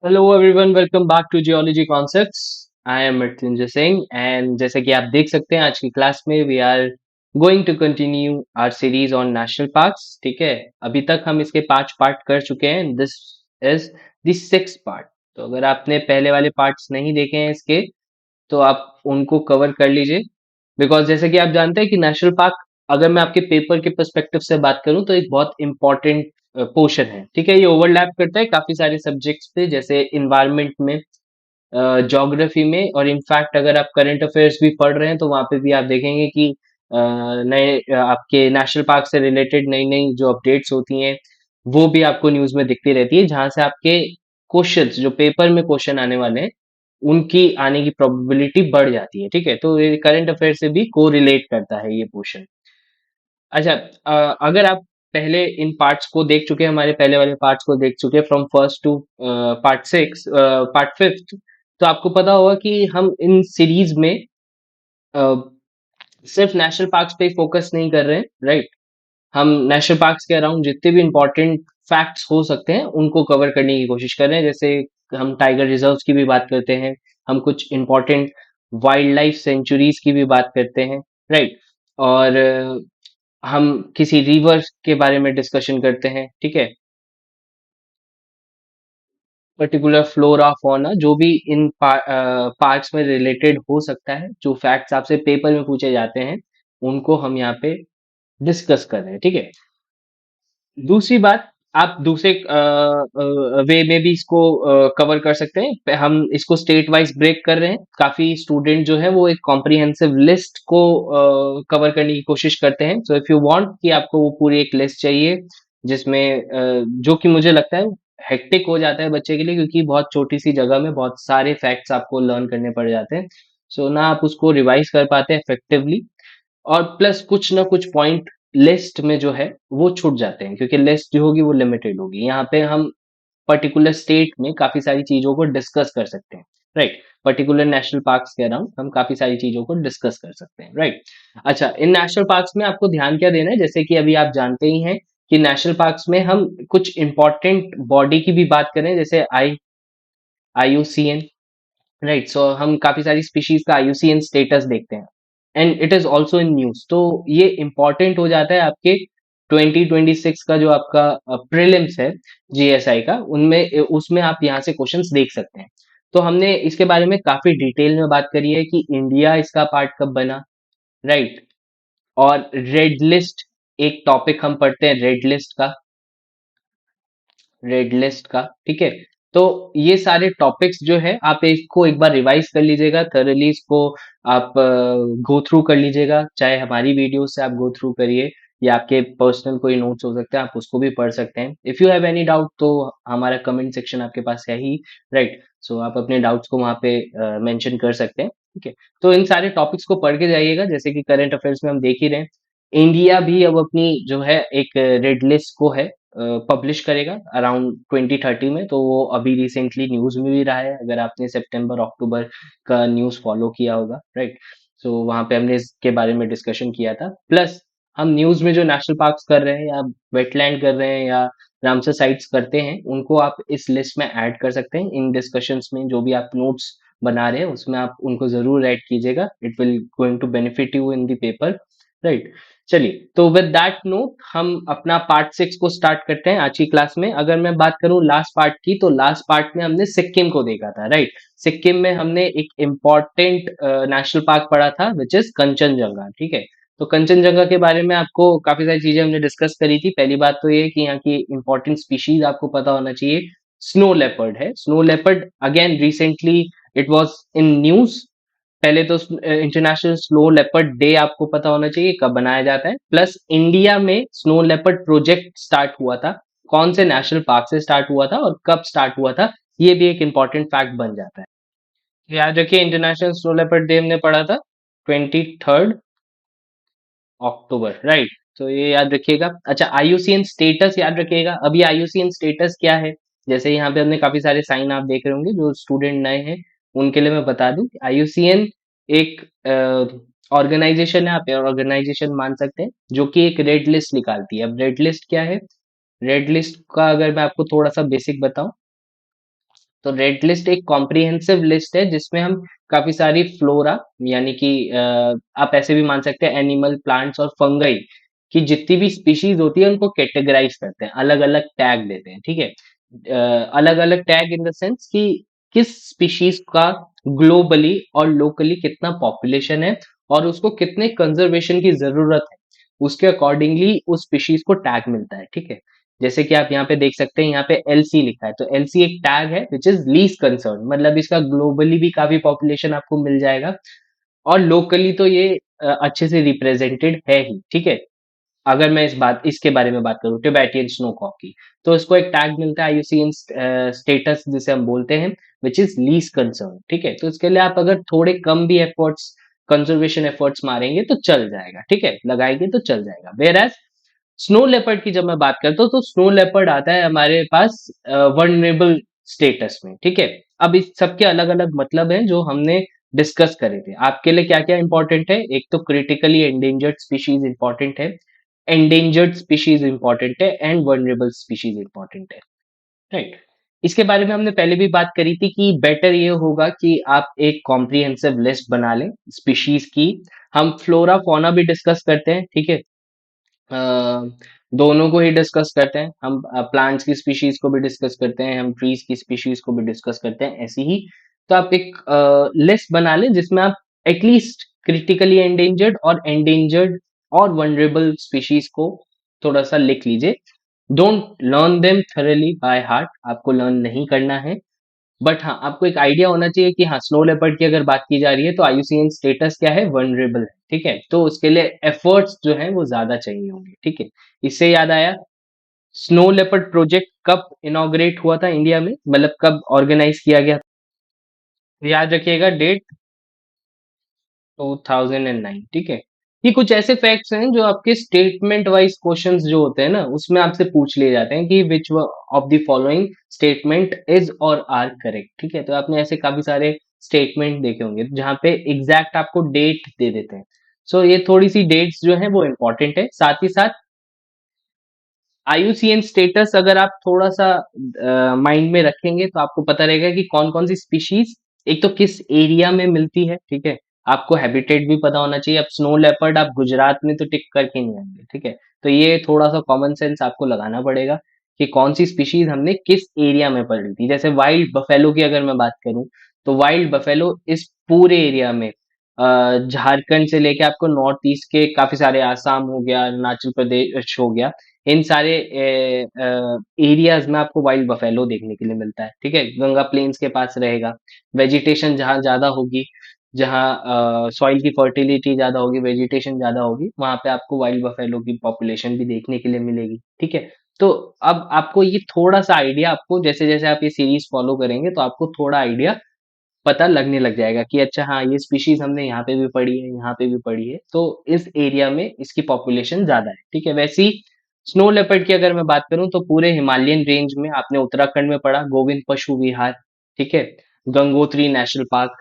Hello everyone, welcome back to geology concepts. I am Mrityunjay Singh and जैसे कि आप देख सकते हैं आज की क्लास में we are going to continue our series on national parks. ठीक है, अभी तक हम इसके 5 पार्ट कर चुके हैं। This is the 6th part. तो अगर आपने पहले वाले पार्ट्स नहीं देखे हैं इसके, तो आप उनको कवर कर लीजिए। बिकॉज जैसे कि आप जानते हैं कि नेशनल पार्क, अगर मैं आपके पेपर के पर्सपेक्टिव से बात करूं तो एक बहुत इंपॉर्टेंट पोर्शन है। ठीक है, ये ओवरलैप करता है काफी सारे सब्जेक्ट्स पे, जैसे इन्वायरमेंट में, ज्योग्राफी में, और इनफैक्ट अगर आप करंट अफेयर्स भी पढ़ रहे हैं तो वहां पे भी आप देखेंगे कि नए आपके नेशनल पार्क से रिलेटेड नई नई जो अपडेट्स होती हैं वो भी आपको न्यूज में दिखती रहती है, जहां से आपके क्वेश्चंस जो पेपर में क्वेश्चन आने वाले हैं उनकी आने की प्रोबेबिलिटी बढ़ जाती है। ठीक है, तो ये करंट अफेयर से भी को रिलेट करता है ये पोर्शन। अच्छा, अगर आप पहले इन पार्ट्स को देख चुके हैं, हमारे पहले वाले पार्ट्स को देख चुके हैं from first to part 6, part 5, तो आपको पता होगा कि हम इन सीरीज में अ, सिर्फ नेशनल पार्क्स पे फोकस नहीं कर रहे हैं, राइट। हम नेशनल पार्क्स के अराउंड जितने भी इंपॉर्टेंट फैक्ट्स हो सकते हैं उनको कवर करने की कोशिश कर रहे हैं। जैसे हम टाइगर रिजर्व्स की भी बात करते हैं, हम कुछ इंपॉर्टेंट वाइल्ड लाइफ सेंचुरीज की भी बात करते हैं, राइट। और हम किसी रिवर के बारे में डिस्कशन करते हैं। ठीक है, पर्टिकुलर फ्लोरा फौना जो भी इन पार्क्स में रिलेटेड हो सकता है, जो फैक्ट्स आपसे पेपर में पूछे जाते हैं उनको हम यहाँ पे डिस्कस कर रहे हैं। ठीक है, दूसरी बात, आप दूसरे वे में भी इसको कवर कर सकते हैं। हम इसको स्टेट वाइज ब्रेक कर रहे हैं। काफी स्टूडेंट जो है वो एक कॉम्प्रिहेंसिव लिस्ट को कवर करने की कोशिश करते हैं। सो इफ यू वांट कि आपको वो पूरी एक लिस्ट चाहिए जिसमें जो कि मुझे लगता है हेक्टिक हो जाता है बच्चे के लिए, क्योंकि बहुत छोटी सी जगह में बहुत सारे फैक्ट्स आपको लर्न करने पड़ जाते हैं। सो ना आप उसको रिवाइज कर पाते हैं इफेक्टिवली, और प्लस कुछ ना कुछ पॉइंट लिस्ट में जो है वो छूट जाते हैं, क्योंकि लिस्ट जो होगी वो लिमिटेड होगी। यहाँ पे हम पर्टिकुलर स्टेट में काफी सारी चीजों को डिस्कस कर सकते हैं, राइट। पर्टिकुलर नेशनल पार्क्स के अराउंड हम काफी सारी चीजों को डिस्कस कर सकते हैं, राइट। अच्छा, इन नेशनल पार्क्स में आपको ध्यान क्या देना है, जैसे कि अभी आप जानते ही हैं कि नेशनल पार्क्स में हम कुछ इंपॉर्टेंट बॉडी की भी बात करें, जैसे IUCN, राइट। सो हम काफी सारी स्पीशीज का IUCN स्टेटस देखते हैं and it is also in news. तो ये इंपॉर्टेंट हो जाता है आपके 2026 का जो आपका प्रीलिम्स है GSI का, उनमें उसमें आप यहाँ से क्वेश्चंस देख सकते हैं। तो हमने इसके बारे में काफी डिटेल में बात करी है कि इंडिया इसका पार्ट कब बना, राइट। और रेड लिस्ट एक टॉपिक हम पढ़ते हैं, रेड लिस्ट का। ठीक है, तो ये सारे टॉपिक्स जो है आप इसको एक बार रिवाइज कर लीजिएगा थोरली, इसको आप गो थ्रू कर लीजिएगा, चाहे हमारी वीडियो से आप गो थ्रू करिए या आपके पर्सनल कोई नोट्स हो सकते हैं, आप उसको भी पढ़ सकते हैं। If you have any doubt तो हमारा कमेंट सेक्शन आपके पास है ही, राइट। सो आप अपने डाउट्स को वहाँ पे मेंशन कर सकते हैं। ठीक है, तो इन सारे टॉपिक्स को पढ़ के जाइएगा। जैसे कि करंट अफेयर्स में हम देख ही रहे हैं, इंडिया भी अब अपनी जो है एक रेड लिस्ट को है पब्लिश करेगा अराउंड 2030 में। तो वो अभी रिसेंटली न्यूज में भी रहा है, अगर आपने सितंबर अक्टूबर का न्यूज फॉलो किया होगा, राइट। सो वहां पे हमने इसके बारे में डिस्कशन किया था। प्लस हम न्यूज में जो नेशनल पार्क्स कर रहे हैं या वेटलैंड कर रहे हैं या रामसर साइट्स करते हैं, उनको आप इस लिस्ट में ऐड कर सकते हैं। इन डिस्कशंस में जो भी आप नोट्स बना रहे हैं उसमें आप उनको जरूर ऐड कीजिएगा, it will going to benefit you in the paper, right. चलिए, तो विद दैट नोट हम अपना पार्ट 6 को स्टार्ट करते हैं आज की क्लास में। अगर मैं बात करूं लास्ट पार्ट की, तो लास्ट पार्ट में हमने सिक्किम को देखा था, राइट। सिक्किम में हमने एक इम्पॉर्टेंट नेशनल पार्क पढ़ा था विच इज कंचनजंगा। ठीक है, तो कंचनजंगा के बारे में आपको काफी सारी चीजें हमने डिस्कस करी थी। पहली बात तो ये कि यहाँ की इंपॉर्टेंट स्पीशीज आपको पता होना चाहिए। स्नो लेपर्ड है, snow leopard again recently it was in news. पहले तो इंटरनेशनल स्नो लेपर्ड डे आपको पता होना चाहिए कब बनाया जाता है। प्लस इंडिया में स्नो लेपर्ड प्रोजेक्ट स्टार्ट हुआ था, कौन से नेशनल पार्क से स्टार्ट हुआ था और कब स्टार्ट हुआ था, ये भी एक इंपॉर्टेंट फैक्ट बन जाता है। याद रखिए, इंटरनेशनल स्नो लेपर्ड डे हमने पढ़ा था 23 अक्टूबर, राइट। तो ये याद रखिएगा। अच्छा, IUCN स्टेटस याद रखिएगा। अभी IUCN स्टेटस क्या है, जैसे यहाँ पे हमने काफी सारे साइन आप देख रहे होंगे, जो स्टूडेंट नए हैं उनके लिए मैं बता दूं, IUCN एक ऑर्गेनाइजेशन है, आप ऑर्गेनाइजेशन मान सकते हैं, जो कि एक रेड लिस्ट निकालती है। अब रेड लिस्ट क्या है, रेड लिस्ट का अगर मैं आपको थोड़ा सा बेसिक बताऊं, तो रेड लिस्ट एक कॉम्प्रिहेंसिव लिस्ट है जिसमें हम काफी सारी फ्लोरा यानी कि आप ऐसे भी मान सकते हैं एनिमल प्लांट्स और फंगाई की जितनी भी स्पीशीज होती है उनको कैटेगराइज करते हैं, अलग अलग टैग देते हैं, ठीक है। अलग अलग टैग इन द सेंस कि किस स्पीशीज का ग्लोबली और लोकली कितना पॉपुलेशन है और उसको कितने कंजर्वेशन की जरूरत है, उसके अकॉर्डिंगली उस स्पीशीज को टैग मिलता है, ठीक है। जैसे कि आप यहाँ पे देख सकते हैं, यहाँ पे एलसी लिखा है, तो एलसी एक टैग है विच इज लीस्ट कंसर्न, मतलब इसका ग्लोबली भी काफी पॉपुलेशन आपको मिल जाएगा और लोकली तो ये अच्छे से रिप्रेजेंटेड है ही, ठीक है। अगर मैं इसके बारे में बात करूं टिबेटियन स्नोकॉक की, तो इसको एक टैग मिलता है आईयूसीएन स्टेटस जिसे हम बोलते हैं विच इज लीस्ट कंसर्न, ठीक है। तो इसके लिए आप अगर थोड़े कम भी एफर्ट्स कंजर्वेशन एफर्ट्स मारेंगे तो चल जाएगा, ठीक है, लगाएंगे तो चल जाएगा। वेयर एज स्नो लेपर्ड की जब मैं बात करता हूँ तो स्नो लेपर्ड आता है हमारे पास वनरेबल स्टेटस में, ठीक है। अब इस सबके अलग अलग मतलब हैं जो हमने डिस्कस करे थे। आपके लिए क्या क्या इंपॉर्टेंट है, एक तो क्रिटिकली एंडेंजर्ड स्पीशीज इंपॉर्टेंट है, एंडेंजर्ड स्पीशीज इंपॉर्टेंट है एंड वनरेबल स्पीशीज इंपॉर्टेंट है, राइट। इसके बारे में हमने पहले भी बात करी थी कि बेटर ये होगा कि आप एक कॉम्प्रिहेंसिव लिस्ट बना लें स्पीशीज की। हम फ्लोरा फौना भी डिस्कस करते हैं, ठीक है। अ, दोनों को ही डिस्कस करते हैं हम, प्लांट्स की स्पीशीज को भी डिस्कस करते हैं, हम ट्रीज की स्पीशीज को भी डिस्कस करते हैं, ऐसी ही। तो आप एक लिस्ट बना लें जिसमें आप एटलीस्ट क्रिटिकली एंडेंजर्ड और एंडेंजर्ड और वनरेबल स्पीशीज को थोड़ा सा लिख लीजिए। Don't learn them thoroughly by heart, आपको लर्न नहीं करना है, बट हाँ आपको एक आइडिया होना चाहिए कि हाँ स्नो लेपर्ड की अगर बात की जा रही है तो आईयूसीएन स्टेटस क्या है, वनरेबल है, ठीक है। तो उसके लिए एफर्ट्स जो है वो ज्यादा चाहिए होंगे, ठीक है। इससे याद आया, स्नो लेपर्ड प्रोजेक्ट कब इनॉग्रेट हुआ था इंडिया में, मतलब कब ऑर्गेनाइज किया गया था? याद रखिएगा डेट, 2009, ठीक है। ये कुछ ऐसे फैक्ट्स हैं जो आपके स्टेटमेंट वाइज क्वेश्चंस जो होते हैं ना उसमें आपसे पूछ लिए जाते हैं कि which of the following statement is और आर करेक्ट, ठीक है। तो आपने ऐसे काफी सारे स्टेटमेंट देखे होंगे जहां पे एग्जैक्ट आपको डेट दे देते हैं। सो ये थोड़ी सी डेट्स जो है वो इंपॉर्टेंट है। साथ ही साथ आईयूसीएन स्टेटस अगर आप थोड़ा सा माइंड में रखेंगे तो आपको पता रहेगा कि कौन कौन सी स्पीशीज एक तो किस एरिया में मिलती है, ठीक है। आपको हैबिटेट भी पता होना चाहिए। अब स्नो लेपर्ड आप गुजरात में तो टिक करके नहीं आएंगे, ठीक है। तो ये थोड़ा सा कॉमन सेंस आपको लगाना पड़ेगा कि कौन सी स्पीशीज हमने किस एरिया में पढ़ी थी। जैसे वाइल्ड बफेलो की अगर मैं बात करूं तो वाइल्ड बफेलो इस पूरे एरिया में झारखंड से लेके आपको नॉर्थ ईस्ट के काफी सारे, आसाम हो गया, अरुणाचल प्रदेश हो गया, इन सारे एरियाज में आपको वाइल्ड बफेलो देखने के लिए मिलता है, ठीक है। गंगा प्लेन्स के पास रहेगा, वेजिटेशन जहाँ ज्यादा होगी, जहाँ सॉइल की फर्टिलिटी ज्यादा होगी, वेजिटेशन ज्यादा होगी, वहां पे आपको वाइल्ड बफेलो की पॉपुलेशन भी देखने के लिए मिलेगी, ठीक है। तो अब आपको ये थोड़ा सा आइडिया, आपको जैसे जैसे आप ये सीरीज फॉलो करेंगे तो आपको थोड़ा आइडिया पता लगने लग जाएगा कि अच्छा हाँ ये स्पीशीज हमने यहाँ पे भी पढ़ी है, यहाँ पे भी पढ़ी है, तो इस एरिया में इसकी पॉपुलेशन ज्यादा है, ठीक है। वैसे ही स्नो लेपर्ड की अगर मैं बात करूं तो पूरे हिमालयन रेंज में आपने उत्तराखंड में पढ़ा गोविंद पशु विहार, ठीक है, गंगोत्री नेशनल पार्क,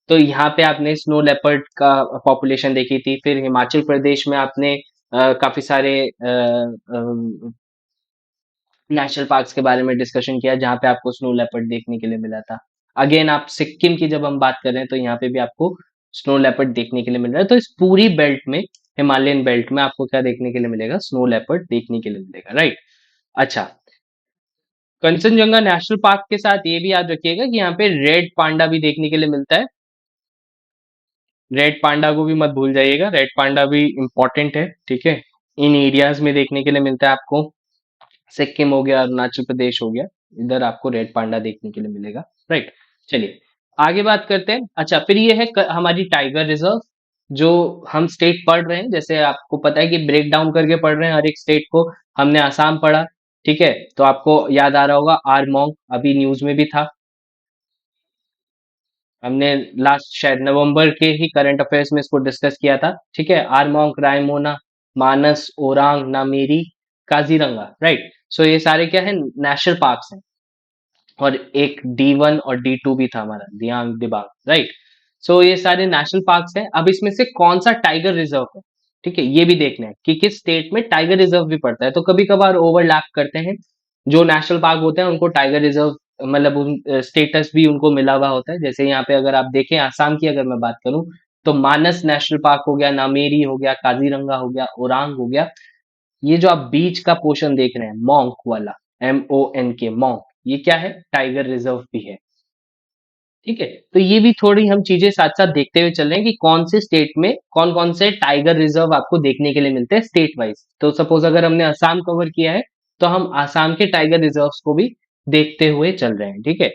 तो यहाँ पे आपने स्नो लेपर्ड का पॉपुलेशन देखी थी। फिर हिमाचल प्रदेश में आपने काफी सारे नेशनल पार्क्स के बारे में डिस्कशन किया जहाँ पे आपको स्नो लेपर्ड देखने के लिए मिला था। अगेन आप सिक्किम की जब हम बात कर रहे हैं तो यहाँ पे भी आपको स्नो लेपर्ड देखने के लिए मिल रहा है। तो इस पूरी बेल्ट में, हिमालयन बेल्ट में आपको क्या देखने के लिए मिलेगा, स्नो लेपर्ड देखने के लिए मिलेगा, राइट। अच्छा, कंचनजंगा नेशनल पार्क के साथ ये भी याद रखिएगा कि यहाँ पे रेड पांडा भी देखने के लिए मिलता है। रेड पांडा को भी मत भूल जाइएगा, रेड पांडा भी इंपॉर्टेंट है, ठीक है। इन एरियाज में देखने के लिए मिलता है आपको, सिक्किम हो गया, अरुणाचल प्रदेश हो गया, इधर आपको रेड पांडा देखने के लिए मिलेगा, राइट। चलिए आगे बात करते हैं। अच्छा, फिर ये है हमारी टाइगर रिजर्व, जो हम स्टेट पढ़ रहे हैं, जैसे आपको पता है कि ब्रेक डाउन करके पढ़ रहे हैं हर एक स्टेट को। हमने आसाम पढ़ा, ठीक है, तो आपको याद आ रहा होगा आरमोंग, अभी न्यूज में भी था। हमने लास्ट शायद नवंबर के ही करंट अफेयर्स में इसको डिस्कस किया था, ठीक है। आरमोंग, रायमोना, मानस, ओरांग, नामेरी, काजीरंगा, राइट। सो ये सारे क्या है, नेशनल पार्क्स हैं। और एक D1 और D2 भी था हमारा, दियांग दिबांग, राइट। सो ये सारे नेशनल पार्क्स हैं। अब इसमें से कौन सा टाइगर रिजर्व है, ठीक है, ये भी देखना है कि किस स्टेट में टाइगर रिजर्व भी पड़ता है। तो कभी कभार ओवरलैप करते हैं, जो नेशनल पार्क होते हैं उनको टाइगर रिजर्व मतलब उन स्टेटस भी उनको मिला हुआ होता है। जैसे यहाँ पे अगर आप देखें आसाम की अगर मैं बात करूं तो मानस नेशनल पार्क हो गया, नामेरी हो गया, काजीरंगा हो गया, ओरांग हो गया। ये जो आप बीच का पोर्शन देख रहे हैं मॉन्क वाला, MONK मॉन्क, ये क्या है? टाइगर रिजर्व भी है। ठीक है, तो ये भी थोड़ी हम चीजें साथ साथ देखते हुए चल रहे हैं कि कौन से स्टेट में कौन कौन से टाइगर रिजर्व आपको देखने के लिए मिलते हैं स्टेट वाइज। तो सपोज अगर हमने असम कवर किया है तो हम असम के टाइगर रिजर्व्स को भी देखते हुए चल रहे हैं। ठीक है,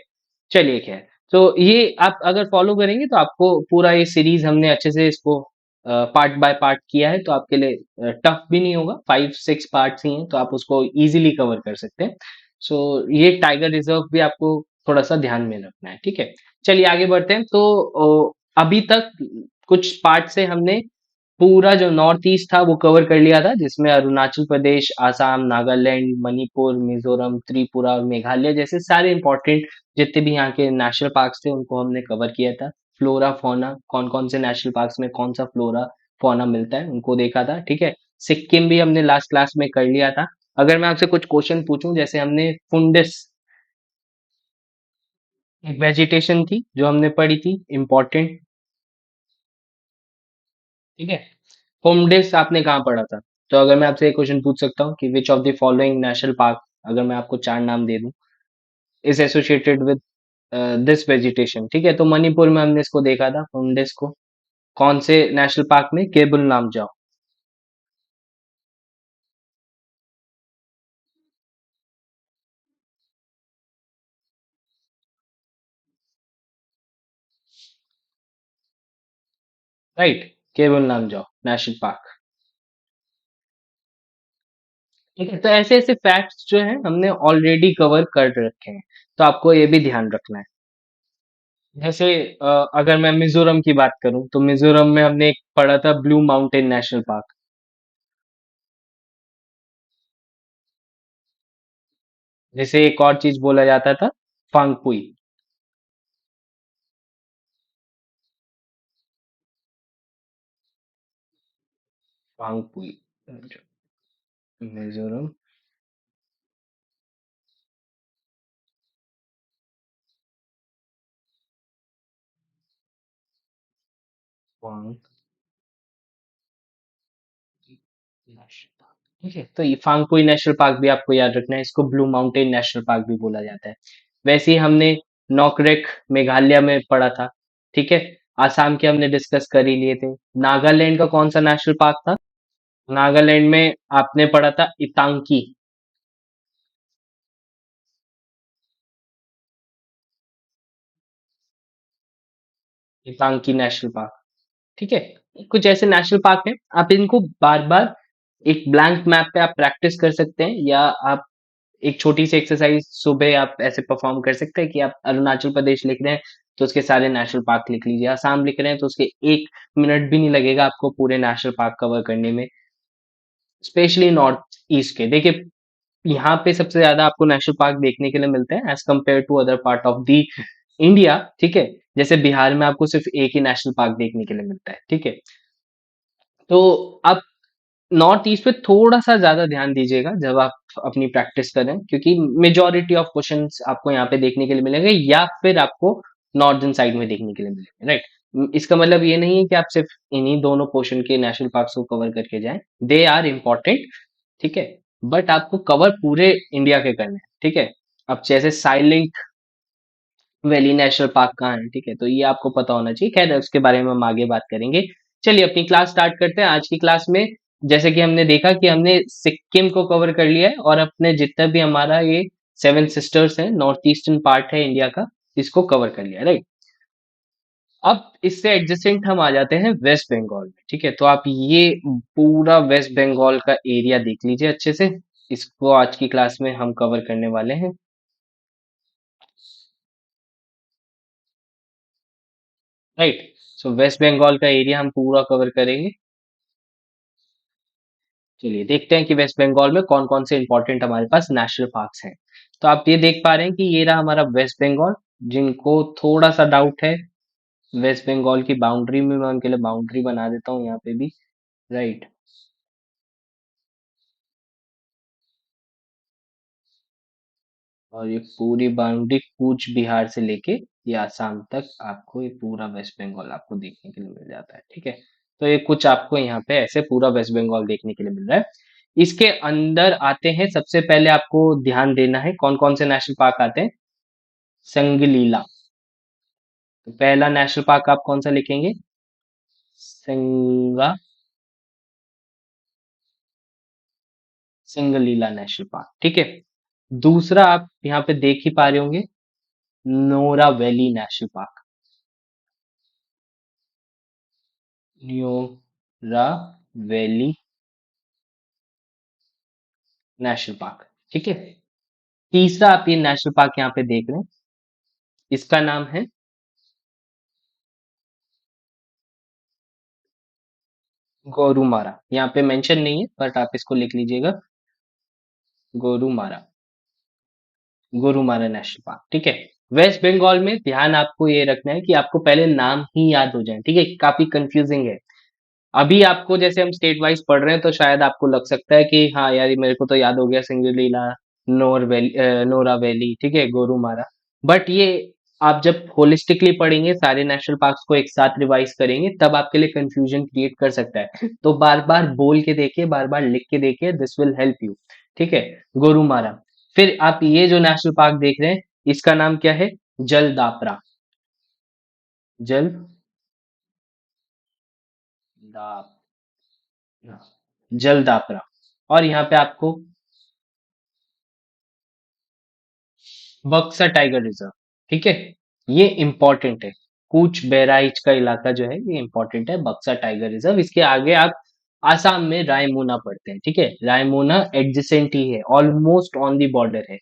चलिए खैर, तो ये आप अगर फॉलो करेंगे तो आपको पूरा ये सीरीज हमने अच्छे से इसको पार्ट बाय पार्ट किया है, तो आपके लिए टफ भी नहीं होगा। 5-6 पार्ट्स ही हैं तो आप उसको इजीली कवर कर सकते हैं। सो ये टाइगर रिजर्व भी आपको थोड़ा सा ध्यान में रखना है। ठीक है, चलिए आगे बढ़ते हैं। तो अभी तक कुछ पार्ट से हमने पूरा जो नॉर्थ ईस्ट था वो कवर कर लिया था, जिसमें अरुणाचल प्रदेश, आसाम, नागालैंड, मणिपुर, मिजोरम, त्रिपुरा और मेघालय जैसे सारे इंपॉर्टेंट जितने भी यहाँ के नेशनल पार्क्स थे उनको हमने कवर किया था। फ्लोरा फौना, कौन कौन से नेशनल पार्क्स में कौन सा फ्लोरा फौना मिलता है उनको देखा था। ठीक है, सिक्किम भी हमने लास्ट क्लास में कर लिया था। अगर मैं आपसे कुछ क्वेश्चन पूछूं, जैसे हमने फुंडिस, एक वेजिटेशन थी जो हमने पढ़ी थी इम्पोर्टेंट। ठीक है, होमडिस आपने कहाँ पढ़ा था? तो अगर मैं आपसे एक क्वेश्चन पूछ सकता हूँ कि which of the following national park, अगर मैं आपको 4 नाम दे दूं, is associated with this vegetation. ठीक है, तो मणिपुर में हमने इसको देखा था होमडिस को। कौन से नेशनल पार्क में? केबुल नाम जाओ। राइट, केबुल नाम जाओ नेशनल पार्क। ठीक है, तो ऐसे ऐसे फैक्ट्स जो हैं हमने ऑलरेडी कवर कर रखे हैं, तो आपको ये भी ध्यान रखना है। जैसे अगर मैं मिजोरम की बात करूं तो मिजोरम में हमने एक पढ़ा था ब्लू माउंटेन नेशनल पार्क। जैसे एक और चीज बोला जाता था, फांगपुई। फांगपुई, मिजोरम। Phawng national park. ठीक है, तो ये फांगपुई नेशनल पार्क भी आपको याद रखना है, इसको ब्लू माउंटेन नेशनल पार्क भी बोला जाता है। वैसे ही हमने नॉकरेक मेघालय में पढ़ा था। ठीक है, आसाम के हमने डिस्कस कर ही लिए थे। नागालैंड का कौन सा नेशनल पार्क था? नागालैंड में आपने पढ़ा था इतांकी। इतांकी नेशनल पार्क। ठीक है, कुछ ऐसे नेशनल पार्क हैं, आप इनको बार बार एक ब्लैंक मैप पे आप प्रैक्टिस कर सकते हैं, या आप एक छोटी सी एक्सरसाइज सुबह आप ऐसे परफॉर्म कर सकते हैं कि आप अरुणाचल प्रदेश लिख रहे हैं तो उसके सारे नेशनल पार्क लिख लीजिए, आसाम लिख रहे हैं तो उसके 1 मिनट भी नहीं लगेगा आपको पूरे नेशनल पार्क कवर करने में। स्पेशली नॉर्थ ईस्ट के देखिए, यहाँ पे सबसे ज्यादा आपको नेशनल पार्क देखने के लिए मिलते हैं as compare to other part of the India. ठीक है, जैसे बिहार में आपको सिर्फ एक ही नेशनल पार्क देखने के लिए मिलता है। ठीक है, तो आप नॉर्थ ईस्ट पे थोड़ा सा ज्यादा ध्यान दीजिएगा जब आप अपनी प्रैक्टिस करें, क्योंकि मेजोरिटी ऑफ क्वेश्चंस आपको यहाँ पे देखने के लिए मिलेंगे या फिर आपको नॉर्दर्न साइड में देखने के लिए मिलेंगे। राइट, इसका मतलब ये नहीं है कि आप सिर्फ इन्हीं दोनों पोर्शन के नेशनल पार्क्स को कवर करके जाएं, दे आर इम्पोर्टेंट। ठीक है, बट आपको कवर पूरे इंडिया के करने हैं। ठीक है, अब जैसे साइलेंट वैली नेशनल पार्क कहाँ है, ठीक है, तो ये आपको पता होना चाहिए। खैर उसके बारे में हम आगे बात करेंगे। चलिए अपनी क्लास स्टार्ट करते हैं। आज की क्लास में जैसे कि हमने देखा कि हमने सिक्किम को कवर कर लिया है और अपने जितना भी हमारा ये 7 सिस्टर्स है, नॉर्थ ईस्टर्न पार्ट है इंडिया का, इसको कवर कर लिया, राइट। अब इससे एडजेसेंट हम आ जाते हैं वेस्ट बंगाल में। ठीक है, तो आप ये पूरा वेस्ट बंगाल का एरिया देख लीजिए अच्छे से, इसको आज की क्लास में हम कवर करने वाले हैं। राइट, सो वेस्ट बंगाल का एरिया हम पूरा कवर करेंगे। चलिए देखते हैं कि वेस्ट बंगाल में कौन कौन से इंपॉर्टेंट हमारे पास नेशनल पार्क्स हैं। तो आप ये देख पा रहे हैं कि ये रहा हमारा वेस्ट बंगाल। जिनको थोड़ा सा डाउट है वेस्ट बंगाल की बाउंड्री में, मैं उनके लिए बाउंड्री बना देता हूँ यहाँ पे भी। राइट, और ये पूरी बाउंड्री कूच बिहार से लेके ये आसाम तक आपको ये पूरा वेस्ट बंगाल आपको देखने के लिए मिल जाता है, ठीक है। तो ये कुछ आपको यहाँ पे ऐसे पूरा वेस्ट बंगाल देखने के लिए मिल रहा है। इसके अंदर आते हैं, सबसे पहले आपको ध्यान देना है कौन कौन से नेशनल पार्क आते हैं। संगलीला, तो पहला नेशनल पार्क आप कौन सा लिखेंगे? सिंगा सिंगलीला नेशनल पार्क, ठीक है। दूसरा आप यहाँ पे देख ही पा रहे होंगे, Nora valley national park. Neora valley national park, ठीक है। तीसरा आप ये नेशनल पार्क यहाँ पे देख रहे हैं, इसका नाम है गोरुमारा। यहाँ पे मेंशन नहीं है बट आप इसको लिख लीजिएगा, गोरुमारा, गोरुमारा नेशनल पार्क, ठीक है। वेस्ट बंगाल में ध्यान आपको ये रखना है कि आपको पहले नाम ही याद हो जाए, ठीक है। काफी कंफ्यूजिंग है। अभी आपको जैसे हम स्टेट वाइज पढ़ रहे हैं तो शायद आपको लग सकता है कि हाँ यार ये मेरे को तो याद हो गया, सिंगलीला, नोरा वैली, ठीक है, गोरुमारा। बट ये आप जब होलिस्टिकली पढ़ेंगे, सारे नेशनल पार्क्स को एक साथ रिवाइज करेंगे, तब आपके लिए कंफ्यूजन क्रिएट कर सकता है। तो बार बार बोल के देखिए, बार बार लिख के देखिए, दिस विल हेल्प यू, ठीक है। गोरुमारा। फिर आप ये जो नेशनल पार्क देख रहे हैं, इसका नाम क्या है? जलदापरा। जल जलदापरा। और यहाँ पे आपको बक्सा टाइगर रिजर्व, ठीक है। ये इंपॉर्टेंट है, कूच बहराइच का इलाका जो है ये इंपॉर्टेंट है, बक्सा टाइगर रिजर्व। इसके आगे आप आसाम में रायमोना पढ़ते हैं, ठीक है। रायमोना एडजेसेंट ही है, ऑलमोस्ट ऑन दी बॉर्डर है,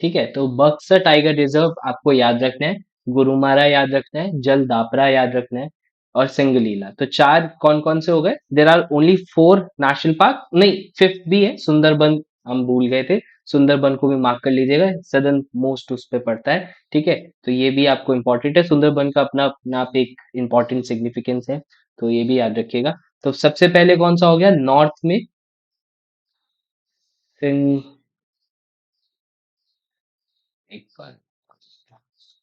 ठीक है। तो बक्सा टाइगर रिजर्व आपको याद रखना है, गुरुमारा याद रखना है, जल दापरा याद रखना है, और सिंगलीला। तो चार कौन कौन से हो गए? There are only four national park, नहीं फिफ्थ भी है, सुंदरबन हम भूल गए थे। सुंदरबन को भी मार्क कर लीजिएगा, सदर्न मोस्ट उस पे पड़ता है, ठीक है। तो ये भी आपको इंपॉर्टेंट है, सुंदरबन का अपना अपना आप एक इंपॉर्टेंट सिग्निफिकेंस है, तो ये भी याद रखिएगा। तो सबसे पहले कौन सा हो गया नॉर्थ में? सिंग एक बार,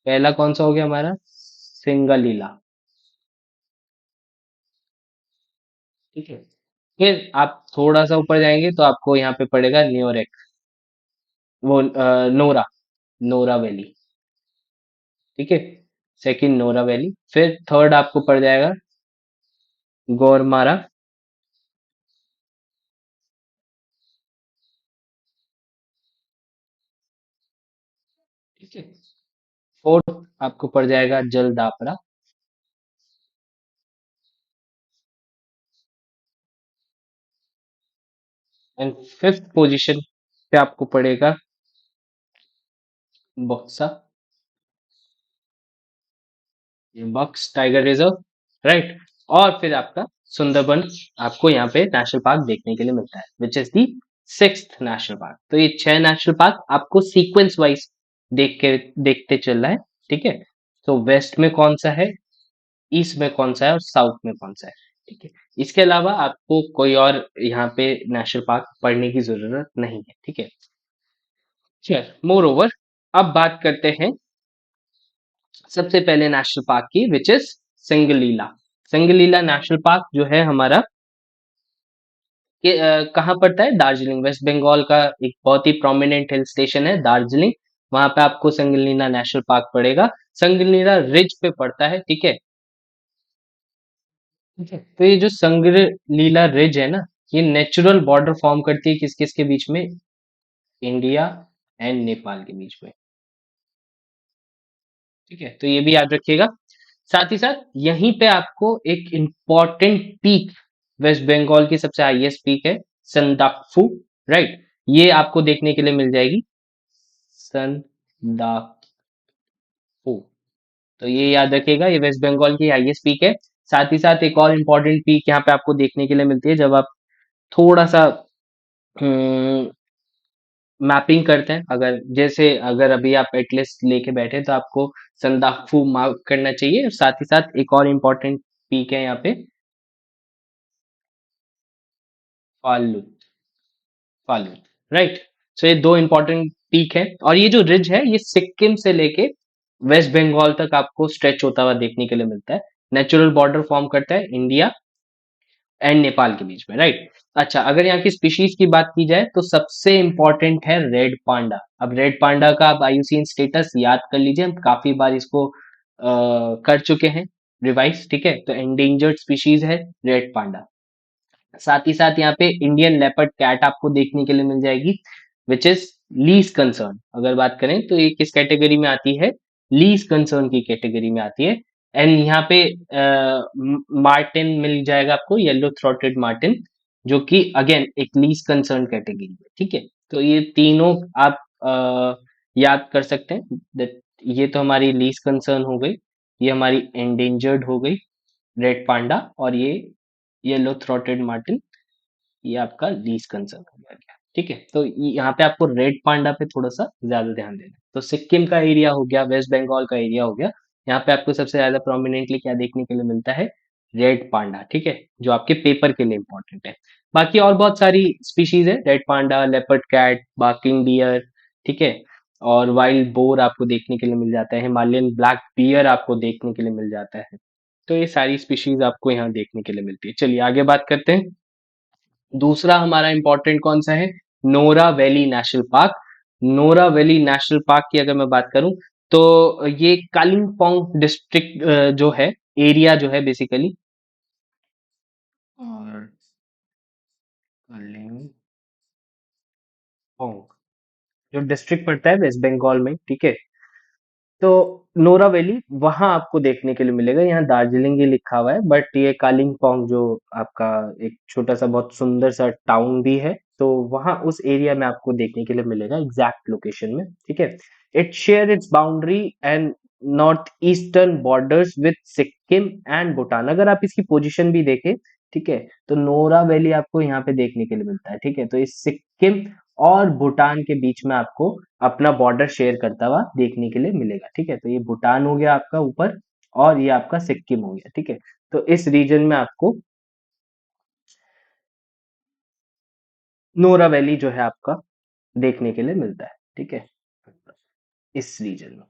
पहला कौन सा हो गया हमारा? सिंगलीला, ठीक है। फिर आप थोड़ा सा ऊपर जाएंगे तो आपको यहाँ पे पड़ेगा न्योरेक, वो नोरा, नोरा वैली, ठीक है। Second Nora valley. फिर थर्ड आपको पड़ जाएगा गौरमारा, ठीक है। फोर्थ आपको पड़ जाएगा जलदापरा, एंड फिफ्थ पोजीशन पे आपको पड़ेगा बक्सा, ये बक्स टाइगर रिजर्व, राइट। और फिर आपका सुंदरबन आपको यहाँ पे नेशनल पार्क देखने के लिए मिलता है, which is the sixth national park. तो ये छह नेशनल पार्क आपको सीक्वेंस वाइज देखते चल रहा है, ठीक है। तो वेस्ट में कौन सा है, ईस्ट में कौन सा है, और साउथ में कौन सा है, ठीक है। इसके अलावा आपको कोई और यहाँ पे नेशनल पार्क पढ़ने की जरूरत नहीं है, ठीक है। चल मोर ओवर, अब बात करते हैं सबसे पहले नेशनल पार्क की, which is Singalila. Singalila national park जो है हमारा, ये कहाँ पड़ता है? दार्जिलिंग, वेस्ट बंगाल का एक बहुत ही प्रोमिनेंट हिल स्टेशन है दार्जिलिंग, वहां पे आपको संगलीला नेशनल पार्क पड़ेगा। संगलीला रिज पे पड़ता है, ठीक है। ठीक है, तो ये जो संगलीला रिज है ना, ये नेचुरल बॉर्डर फॉर्म करती है किस किस के बीच में? इंडिया एंड नेपाल के बीच में, ठीक है। तो ये भी याद रखिएगा। साथ ही साथ यहीं पे आपको एक इंपॉर्टेंट पीक, वेस्ट बंगाल की सबसे हाईएस्ट पीक है संदाकफू, राइट। ये आपको देखने के लिए मिल जाएगी, संदाकफू। तो ये याद रखिएगा, ये वेस्ट बंगाल की हाईएस्ट पीक है। साथ ही साथ एक और इम्पोर्टेंट पीक यहाँ पे आपको देखने के लिए मिलती है, जब आप थोड़ा सा मैपिंग करते हैं, अगर जैसे अगर अभी आप एटलिस्ट लेके बैठे तो आपको संदाकफू मार्क करना चाहिए। और साथ ही साथ एक और इम्पोर्टेंट पीक है यहाँ पे, फालू, फालू, राइट। सो ये दो इंपॉर्टेंट पीक है, और ये जो रिज है ये सिक्किम से लेके वेस्ट बंगाल तक आपको स्ट्रेच होता हुआ देखने के लिए मिलता है। नेचुरल बॉर्डर फॉर्म करता है इंडिया एंड नेपाल के बीच में, राइट। अच्छा, अगर यहाँ की स्पीशीज की बात की जाए तो सबसे इंपॉर्टेंट है रेड पांडा। अब रेड पांडा का आप आईयूसीएन स्टेटस याद कर लीजिए, हम काफी बार इसको कर चुके हैं रिवाइज, ठीक है। तो एंडेंजर्ड स्पीशीज है रेड पांडा। साथ ही साथ यहाँ पे इंडियन लेपर्ड कैट आपको देखने के लिए मिल जाएगी, विच इज लीस्ट कंसर्न। अगर बात करें तो ये किस कैटेगरी में आती है, लीस्ट कंसर्न की कैटेगरी में आती है। एंड यहाँ पे मार्टिन मिल जाएगा आपको, येलो थ्रोटेड मार्टिन, जो कि अगेन एक लीस्ट कंसर्न कैटेगरी है, ठीक है। तो ये तीनों आप याद कर सकते हैं that ये तो हमारी लीस्ट कंसर्न हो गई, ये हमारी एंडेंजर्ड हो गई रेड पांडा, और ये येलो थ्रोटेड मार्टिन, ये आपका लीस्ट कंसर्न हो गया, ठीक है। तो यहाँ पे आपको रेड पांडा पे थोड़ा सा ज्यादा ध्यान देना है। तो सिक्किम का एरिया हो गया, वेस्ट बंगाल का एरिया हो गया, यहाँ पे आपको सबसे ज्यादा प्रोमिनेंटली क्या देखने के लिए मिलता है, रेड पांडा, ठीक है, जो आपके पेपर के लिए इंपॉर्टेंट है। बाकी और बहुत सारी स्पीशीज है, red panda, leopard cat, barking deer, ठीक है, और वाइल्ड बोर आपको देखने के लिए मिल जाता है, हिमालयन ब्लैक बियर आपको देखने के लिए मिल जाता है। तो ये सारी स्पीशीज आपको यहाँ देखने के लिए मिलती है। चलिए आगे बात करते हैं। दूसरा हमारा इंपॉर्टेंट कौन सा है, Nora valley national park. Nora valley national park की अगर मैं बात करूं तो ये कालिम्पोंग डिस्ट्रिक्ट जो है, एरिया जो है बेसिकली, और कालिम्पोंग जो डिस्ट्रिक्ट पड़ता है वेस्ट बंगाल में, ठीक है। तो नोरा वैली वहां आपको देखने के लिए मिलेगा, यहाँ दार्जिलिंग ही लिखा हुआ है, बट ये कालिम्पोंग जो आपका एक छोटा सा बहुत सुंदर सा टाउन भी है, तो वहां उस एरिया में आपको देखने के लिए मिलेगा एग्जैक्ट लोकेशन में, ठीक है। It share its boundary and north eastern borders with Sikkim and Bhutan. अगर आप इसकी पोजीशन भी देखें, ठीक है, तो नोरा वैली आपको यहाँ पे देखने के लिए मिलता है, ठीक है। तो इस सिक्किम और भूटान के बीच में आपको अपना बॉर्डर शेयर करता हुआ देखने के लिए मिलेगा, ठीक है। तो ये भूटान हो गया आपका ऊपर, और ये आपका सिक्किम हो गया, ठीक है। तो इस रीजन में आपको नोरा वैली जो है आपका देखने के लिए मिलता है, ठीक है, इस रीजन में,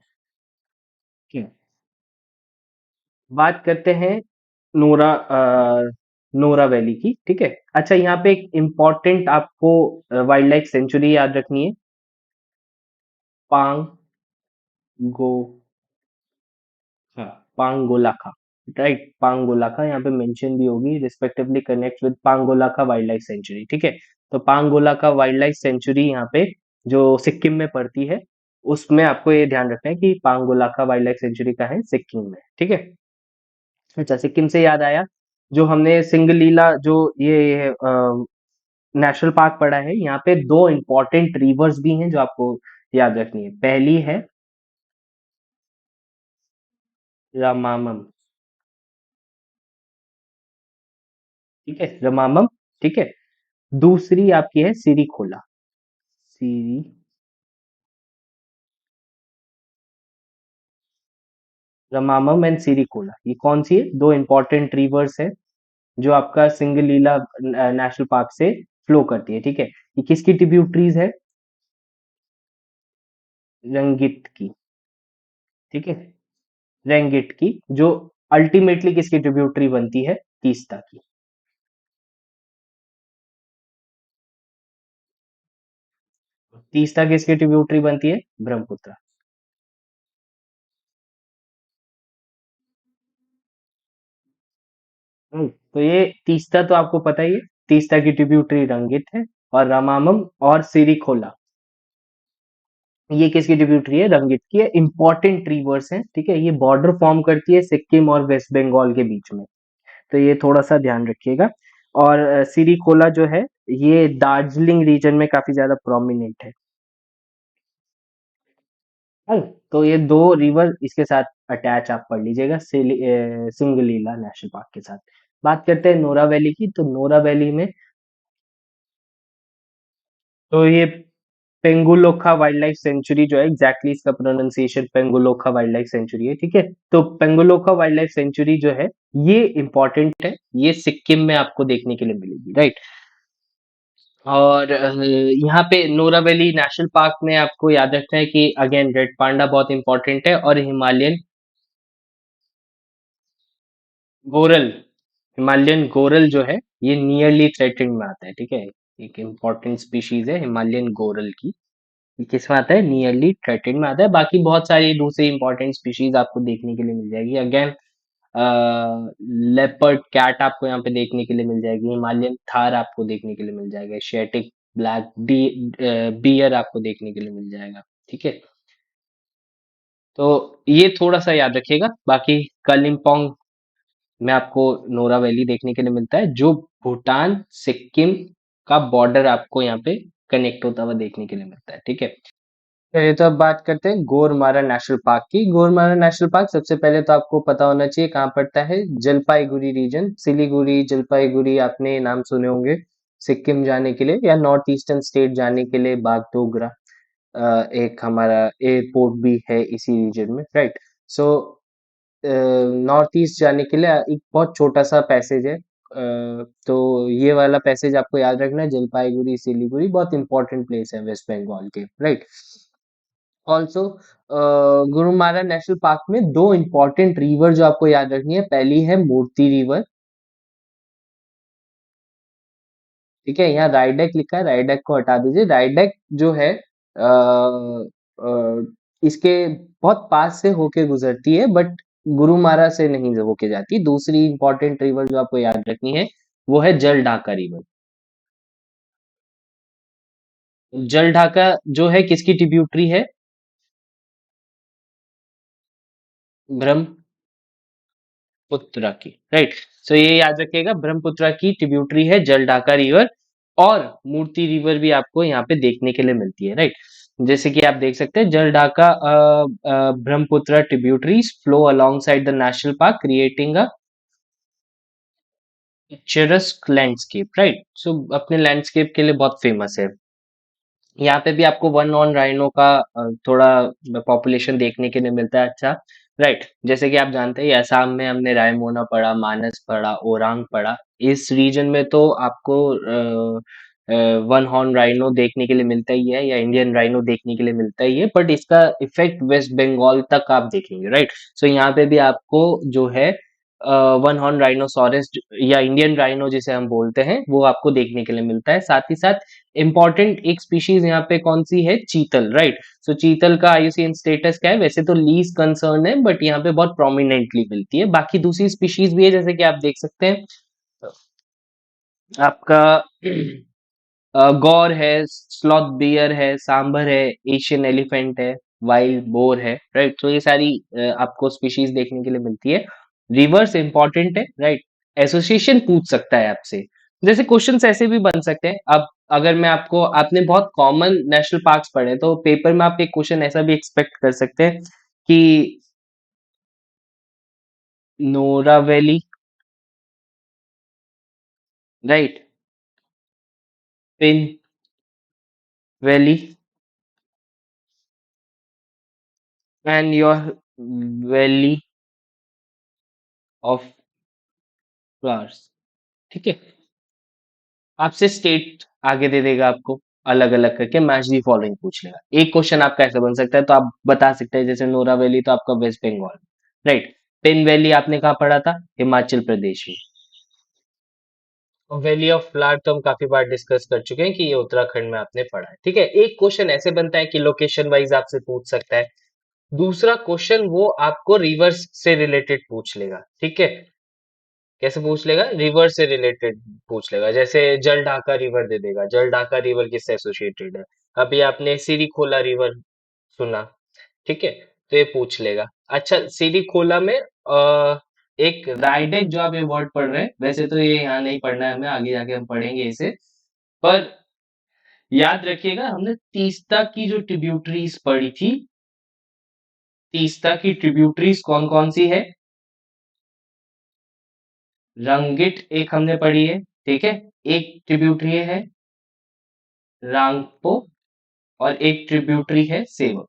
ठीक है। बात करते हैं नोरा वैली की, ठीक है। अच्छा, यहाँ पे एक इम्पॉर्टेंट आपको वाइल्ड लाइफ सेंचुरी याद रखनी है, पांगो, हाँ, पांगोलाखा, राइट, पांगोलाखा यहाँ पे मेंशन भी होगी, respectively connect with Pangolakha wildlife sanctuary, ठीक है। तो पांगोलाखा वाइल्ड लाइफ सेंचुरी यहाँ पे जो सिक्किम में पड़ती है, उसमें आपको ये ध्यान रखना है कि पांगोलाखा वाइल्ड लाइफ सेंचुरी का है सिक्किम में, ठीक है। अच्छा, सिक्किम से याद आया, जो हमने सिंगलीला जो ये नेशनल पार्क पड़ा है, यहाँ पे दो इंपॉर्टेंट रिवर्स भी हैं जो आपको याद रखनी है। पहली है रामामम, ठीक है, रमामम, ठीक है। दूसरी आपकी है सिरिखोला, सिरी, रमामम एंड सिरिखोला, ये कौन सी है, दो इंपॉर्टेंट रिवर्स है जो आपका सिंगलीला नेशनल पार्क से फ्लो करती है, ठीक है। ये किसकी ट्रिब्यूटरीज है, रंगित की, ठीक है, रंगित की, जो अल्टीमेटली किसकी ट्रिब्यूटरी बनती है, तीस्ता की। तीस्ता किसकी ट्रिब्यूटरी बनती है, ब्रह्मपुत्र। तो ये तीस्ता तो आपको पता ही है, तीस्ता की ट्रिब्यूटरी रंगित है, और रामामम और सिरिखोला ये किसकी ट्रिब्यूटरी है, रंगित की है। इंपॉर्टेंट रिवर्स है, ठीक है, ये बॉर्डर फॉर्म करती है सिक्किम और वेस्ट बंगाल के बीच में, तो ये थोड़ा सा ध्यान रखिएगा। और सिरिखोला जो है ये दार्जिलिंग रीजन में काफी ज्यादा प्रोमिनेंट है। तो ये दो रिवर इसके साथ अटैच आप पढ़ लीजिएगा, सिंगलीला नेशनल पार्क के साथ। बात करते हैं नोरा वैली की, तो नोरा वैली में तो ये पेंगुलोखा वाइल्ड लाइफ सेंचुरी जो है, एग्जैक्टली इसका प्रोनाउंसिएशन पेंगुलोखा वाइल्ड लाइफ सेंचुरी है, ठीक है। तो पेंगुलोखा वाइल्ड लाइफ सेंचुरी जो है ये इंपॉर्टेंट है, ये सिक्किम में आपको देखने के लिए मिलेगी, राइट। और यहाँ पे नोरा वैली नेशनल पार्क में आपको याद रखना है कि अगेन रेड पांडा बहुत इंपॉर्टेंट है, और हिमालयन गोरल, हिमालयन गोरल जो है ये नियरली थ्रेटेंड में आता है, ठीक है। एक इम्पोर्टेंट स्पीशीज है हिमालयन गोरल की। ये किस में आता है? नियरली थ्रेटेंड में आता है। बाकी बहुत सारी दूसरी इंपॉर्टेंट स्पीशीज आपको देखने के लिए मिल जाएगी। अगेन लेपर्ड कैट आपको यहाँ पे देखने के लिए मिल जाएगी, हिमालयन थार आपको देखने के लिए मिल जाएगा, शेटिक ब्लैक बियर आपको देखने के लिए मिल जाएगा, ठीक है। तो ये थोड़ा सा याद रखिएगा। बाकी कलिम्पोंग में आपको नोरा वैली देखने के लिए मिलता है, जो भूटान सिक्किम का बॉर्डर आपको यहाँ पे कनेक्ट होता हुआ देखने के लिए मिलता है, ठीक है। चलिए, तो अब बात करते हैं गोरुमारा नेशनल पार्क की। गोरुमारा नेशनल पार्क सबसे पहले तो आपको पता होना चाहिए कहाँ पड़ता है। जलपाईगुड़ी रीजन, सिलीगुड़ी, जलपाईगुड़ी आपने नाम सुने होंगे सिक्किम जाने के लिए, या नॉर्थ ईस्टर्न स्टेट जाने के लिए बागडोगरा एक हमारा एयरपोर्ट भी है इसी रीजन में, राइट। सो नॉर्थ ईस्ट जाने के लिए एक बहुत छोटा सा पैसेज है। तो ये वाला पैसेज आपको याद रखना है। जलपाईगुड़ी सिलीगुड़ी बहुत इंपॉर्टेंट प्लेस है वेस्ट बंगाल के, right. Also Gorumara national park में दो इंपॉर्टेंट रिवर जो आपको याद रखनी है। पहली है मूर्ति रिवर, ठीक है। यहाँ राइडेक लिखा है, राइडेक को हटा दीजिए। राइडेक जो है इसके बहुत पास से होके गुजरती है, बट गुरुमारा से नहीं होके जाती। दूसरी इंपॉर्टेंट रिवर जो आपको याद रखनी है वो है जल ढाका रिवर। जल ढाका जो है किसकी ट्रिब्यूटरी है? ब्रह्मपुत्रा की, राइट। सो ये याद रखिएगा, ब्रह्मपुत्रा की ट्रिब्यूटरी है जल ढाका रिवर। और मूर्ति रिवर भी आपको यहाँ पे देखने के लिए मिलती है, राइट। जैसे कि आप देख सकते हैं, Jaldhaka Brahmaputra tributaries flow alongside the national park creating a picturesque landscape, right. So अपने लैंडस्केप के लिए बहुत फेमस है। यहाँ पे भी आपको वन ऑन राइनो का थोड़ा पॉपुलेशन देखने के लिए मिलता है, अच्छा, राइट। जैसे कि आप जानते हैं असम में हमने रायमोना पढ़ा, मानस पढ़ा, ओरांग पढ़ा। इस रीजन में तो आपको वन हॉर्न राइनो देखने के लिए मिलता ही है, या इंडियन राइनो देखने के लिए मिलता ही है, बट इसका इफेक्ट वेस्ट बंगाल तक आप देखेंगे, राइट। सो यहाँ पे भी आपको जो है वन हॉर्न राइनोसोरस या इंडियन राइनो जिसे हम बोलते हैं वो आपको देखने के लिए मिलता है। साथ ही साथ इंपॉर्टेंट एक स्पीशीज यहाँ पे कौन सी है? चीतल, राइट। सो चीतल का आईयूसीएन स्टेटस क्या है? वैसे तो लीज कंसर्न है, बट यहाँ पे बहुत प्रोमिनेंटली मिलती है। बाकी दूसरी स्पीशीज भी है, जैसे कि आप देख सकते हैं आपका गौर है, स्लॉथ बियर है, सांबर है, एशियन एलिफेंट है, वाइल्ड बोर है, राइट। तो ये सारी आपको स्पीशीज देखने के लिए मिलती है। रिवर्स इंपॉर्टेंट है, राइट। एसोसिएशन पूछ सकता है आपसे, जैसे क्वेश्चंस ऐसे भी बन सकते हैं। अब अगर मैं आपको, आपने बहुत कॉमन नेशनल पार्क्स पढ़े, तो पेपर में आप एक क्वेश्चन ऐसा भी एक्सपेक्ट कर सकते हैं कि Nora valley, right, Pin valley and your valley of flowers, ठीक है। आपसे स्टेट आगे दे देगा आपको, अलग अलग करके मैच दी फॉलोइंग पूछ लेगा। एक क्वेश्चन आपका ऐसा बन सकता है, तो आप बता सकते हैं जैसे नोरा वैली तो आपका West Bengal, right. Pin valley आपने कहा पढ़ा था? हिमाचल प्रदेश में। और वैली ऑफ फ्लावर तो हम काफी बार डिस्कस कर चुके हैं कि ये उत्तराखंड में आपने पढ़ा है, ठीक है। एक क्वेश्चन ऐसे बनता है कि लोकेशन वाइज आपसे पूछ सकता है। दूसरा क्वेश्चन वो आपको रिवर्स से रिलेटेड पूछ लेगा, ठीक है। कैसे पूछ लेगा? रिवर से रिलेटेड पूछ लेगा। जैसे जल ढाका रिवर दे देगा, जल ढाका रिवर किससे एसोसिएटेड है। अभी आपने सीरी खोला रिवर सुना, ठीक है, तो ये पूछ लेगा। अच्छा, सीरी खोला में एक राइडेक जो आप ये वर्ड पढ़ रहे हैं, वैसे तो ये यहाँ नहीं पढ़ना है हमें, आगे जाके हम पढ़ेंगे इसे। पर याद रखिएगा, हमने तीस्ता की जो ट्रिब्यूटरीज पढ़ी थी, तीस्ता की ट्रिब्यूटरीज कौन कौन सी है? रंगिट एक हमने पढ़ी है, ठीक है। एक ट्रिब्यूटरी है रांगपो, और एक ट्रिब्यूटरी है सेवक,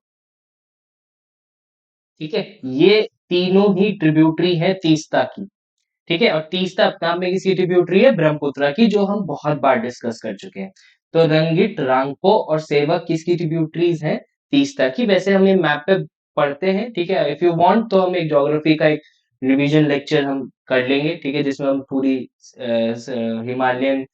ठीक है। ये तीनों ही ट्रिब्यूटरी है तीस्ता की, ठीक है। और तीस्ता अपने आप में किसी ट्रिब्यूटरी है? ब्रह्मपुत्र की, जो हम बहुत बार डिस्कस कर चुके हैं। तो रंगित, रांगपो और सेवक किसकी ट्रिब्यूटरीज हैं? तीस्ता की। वैसे हम ये मैप पे पढ़ते हैं, ठीक है। इफ यू वांट तो हम एक ज्योग्राफी का एक रिवीजन लेक्चर हम कर लेंगे, ठीक है, जिसमें हम पूरी हिमालयन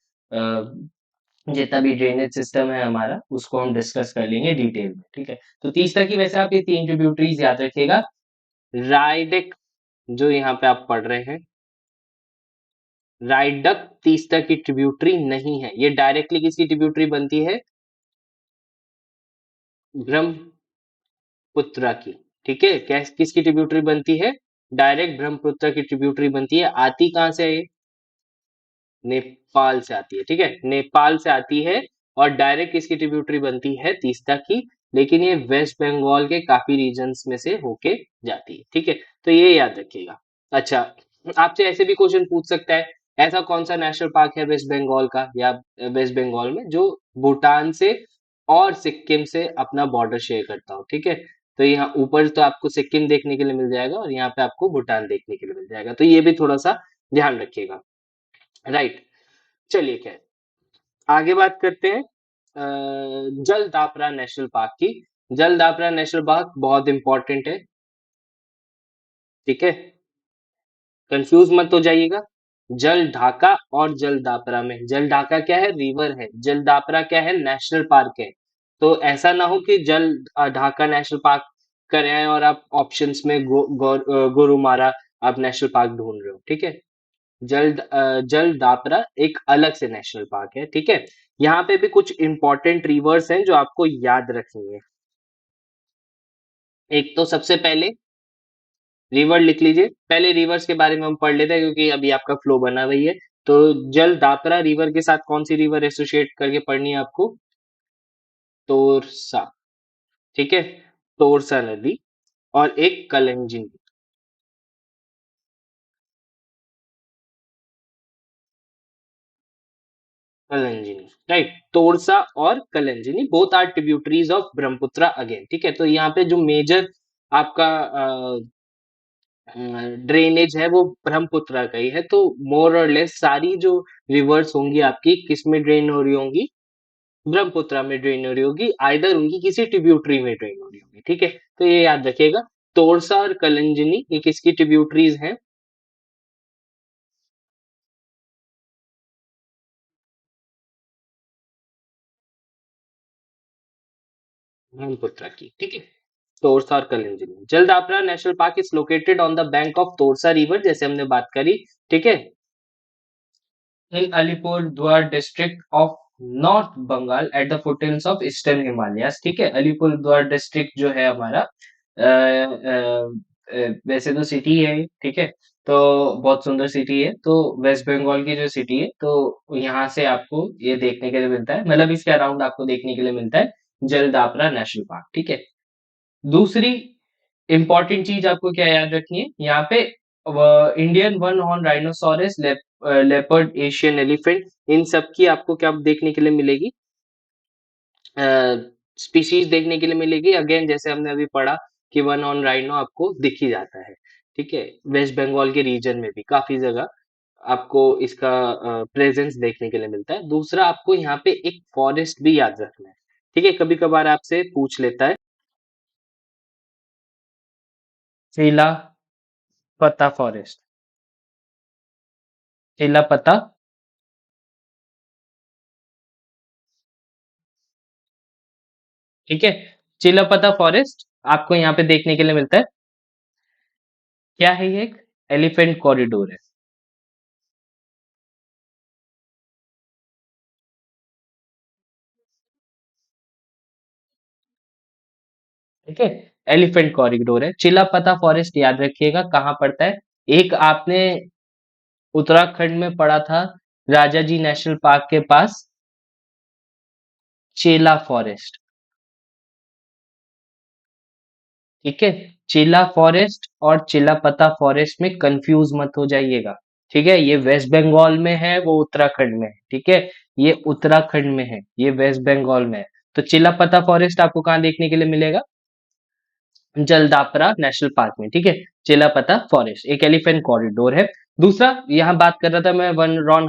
जितना भी ड्रेनेज सिस्टम है हमारा उसको हम डिस्कस कर लेंगे डिटेल में, ठीक है। तो तीस्ता की वैसे आप ये 3 ट्रिब्यूटरीज याद रखिएगा। रायडिक जो यहाँ पे आप पढ़ रहे हैं, रायडक तीस्ता की ट्रिब्यूटरी नहीं है, ये डायरेक्टली किसकी ट्रिब्यूटरी बनती है? ब्रह्मपुत्रा की, ठीक है। किसकी ट्रिब्यूटरी बनती है? डायरेक्ट ब्रह्मपुत्र की ट्रिब्यूटरी बनती है। आती कहां से है ये? नेपाल से आती है, ठीक है, नेपाल से आती है। और डायरेक्ट किसकी ट्रिब्यूटरी बनती है? तीस्ता की। लेकिन ये वेस्ट बंगाल के काफी रीजन्स में से होके जाती है, ठीक है। तो ये याद रखिएगा। अच्छा, आपसे ऐसे भी क्वेश्चन पूछ सकता है, ऐसा कौन सा नेशनल पार्क है वेस्ट बंगाल का या वेस्ट बंगाल में जो भूटान से और सिक्किम से अपना बॉर्डर शेयर करता हो, ठीक है। तो यहाँ ऊपर तो आपको सिक्किम देखने के लिए मिल जाएगा और यहाँ पे आपको भूटान देखने के लिए मिल जाएगा, तो ये भी थोड़ा सा ध्यान रखिएगा। राइट, चलिए खैर आगे बात करते हैं जलदापरा नेशनल पार्क की। जलदापरा नेशनल पार्क बहुत इंपॉर्टेंट है, ठीक है, कंफ्यूज मत हो जाइएगा। जल ढाका और जलदापरा में, जल ढाका क्या है? रिवर है। जलदापरा क्या है? नेशनल पार्क है। तो ऐसा ना हो कि जल ढाका नेशनल पार्क कर रहे हैं और आप ऑप्शंस में गोरुमारा आप नेशनल पार्क ढूंढ रहे हो, ठीक है। जलदापरा एक अलग से नेशनल पार्क है, ठीक है। यहाँ पे भी कुछ इंपॉर्टेंट रिवर्स हैं जो आपको याद रखनी है। एक तो सबसे पहले रिवर लिख लीजिए। पहले रिवर्स के बारे में हम पढ़ लेते हैं क्योंकि अभी आपका फ्लो बना हुई है। तो जलदापरा रिवर के साथ कौन सी रिवर एसोसिएट करके पढ़नी है आपको? तोरसा, ठीक है, तोरसा नदी। और एक कलंजिनी, कलंजिनी, राइट। तोरसा और Kaljani both are tributaries of Brahmaputra again, ठीक है। तो यहाँ पे जो मेजर आपका ड्रेनेज है वो ब्रह्मपुत्र का ही है। तो मोर और लेस सारी जो रिवर्स होंगी आपकी किस में ड्रेन हो रही होंगी? ब्रह्मपुत्र में ड्रेन हो रही होगी, आइदर उनकी किसी ट्रिब्यूटरी में ड्रेन हो रही होगी, ठीक है। तो ये याद रखिएगा। तोरसा और कलंजिनी ये किसकी ट्रिब्यूटरीज हैं? ब्रह्मपुत्र की, ठीक है। तोरसा और Kaljani. Jaldapara national park is located on the bank of Torsa river, जैसे हमने बात करी, ठीक है, in Alipurduar district of north Bengal at the foothills of eastern Himalayas, ठीक है। अलीपुरद्वार डिस्ट्रिक्ट जो है हमारा वैसे तो सिटी है, ठीक है, तो बहुत सुंदर सिटी है। तो वेस्ट बंगाल की जो सिटी है, तो यहाँ से आपको ये देखने के लिए मिलता है, मतलब इसके अराउंड आपको देखने के लिए मिलता है जलदापरा नेशनल पार्क, ठीक है। दूसरी इंपॉर्टेंट चीज आपको क्या याद रखनी है यहाँ पे? Indian one horn rhinoceros, leopard, Asian elephant, इन सब की आपको क्या देखने के लिए मिलेगी? स्पीशीज देखने के लिए मिलेगी। अगेन जैसे हमने अभी पढ़ा कि वन हॉर्न राइनो आपको दिख ही जाता है, ठीक है। वेस्ट बंगाल के रीजन में भी काफी जगह आपको इसका प्रेजेंस देखने के लिए मिलता है। दूसरा आपको यहाँ पे एक फॉरेस्ट भी याद रखना है, ठीक है, कभी कभार आपसे पूछ लेता है। चीला पत्ता फॉरेस्ट, चीला पत्ता, ठीक है। चिलापता फॉरेस्ट आपको यहाँ पे देखने के लिए मिलता है। क्या है ये? एक एलिफेंट कॉरिडोर है, ठीक है, एलिफेंट कॉरिडोर है। चिलापता फॉरेस्ट याद रखिएगा कहाँ पड़ता है। एक आपने उत्तराखंड में पढ़ा था, राजा जी नेशनल पार्क के पास चेला फॉरेस्ट, ठीक है। चेला फॉरेस्ट और चिलापता फॉरेस्ट में कंफ्यूज मत हो जाइएगा, ठीक है। ये वेस्ट बंगाल में है, वो उत्तराखंड में है, ठीक है। ये उत्तराखंड में है, ये वेस्ट बंगाल में है। तो चिलापता फॉरेस्ट आपको कहाँ देखने के लिए मिलेगा? जलदापरा नेशनल पार्क में, ठीक है। चिलापता फॉरेस्ट एक एलिफेंट कॉरिडोर है। दूसरा यहाँ बात कर रहा था मैं वन रॉन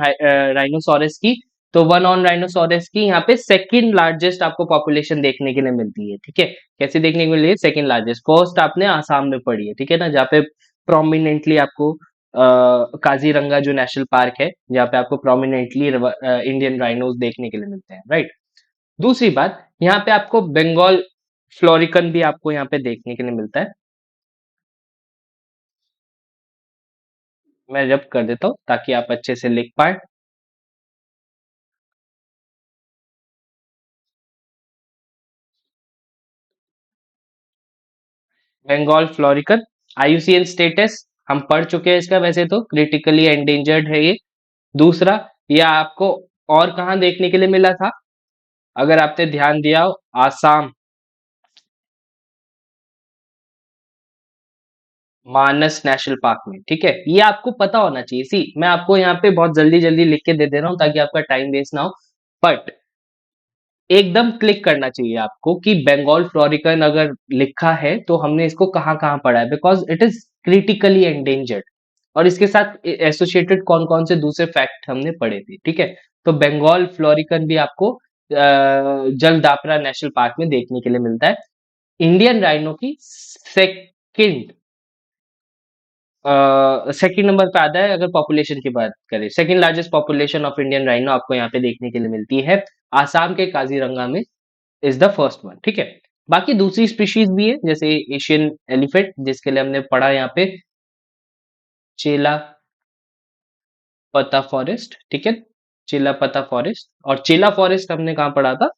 राइनोसोरस की। तो वन ऑन राइनोसोरस की यहाँ पे सेकंड लार्जेस्ट आपको पॉपुलेशन देखने के लिए मिलती है, ठीक है। कैसे देखने को मिल रही है? Second largest. फर्स्ट आपने आसाम में पढ़ी है, ठीक है ना, जहाँ पे प्रोमिनेंटली आपको काजीरंगा जो नेशनल पार्क है, जहाँ पे आपको प्रोमिनेंटली इंडियन राइनोज देखने के लिए मिलते हैं, राइट। दूसरी बात, यहाँ पे आपको बंगाल फ्लोरिकन भी आपको यहाँ पे देखने के लिए मिलता है। मैं रब कर देता हूँ ताकि आप अच्छे से लिख पाए। बंगाल फ्लोरिकन, आईयूसीएन स्टेटस हम पढ़ चुके हैं इसका, वैसे तो क्रिटिकली एंडेंजर्ड है ये। दूसरा, ये आपको और कहाँ देखने के लिए मिला था? अगर आपने ध्यान दिया हो, आसाम मानस नेशनल पार्क में, ठीक है। ये आपको पता होना चाहिए। सी, मैं आपको यहाँ पे बहुत जल्दी जल्दी लिख के दे दे रहा हूँ ताकि आपका टाइम वेस्ट ना हो, बट एकदम क्लिक करना चाहिए आपको कि बंगाल फ्लोरिकन अगर लिखा है तो हमने इसको कहाँ कहाँ पढ़ा है, because it is critically endangered. और इसके साथ एसोसिएटेड कौन कौन से दूसरे फैक्ट हमने पढ़े थे, ठीक है। तो बंगाल फ्लोरिकन भी आपको जलदापरा नेशनल पार्क में देखने के लिए मिलता है। इंडियन राइनो की सेकंड सेकंड नंबर पे आता है अगर पॉपुलेशन की बात करें। Second largest population of Indian rhino आपको यहाँ पे देखने के लिए मिलती है आसाम के काजीरंगा में, इज द फर्स्ट वन, ठीक है। बाकी दूसरी स्पीशीज भी है, जैसे एशियन एलिफेंट, जिसके लिए हमने पढ़ा यहाँ पे चेला पता फॉरेस्ट, ठीक है। चेला पता फॉरेस्ट, और चेला फॉरेस्ट हमने कहाँ पढ़ा था?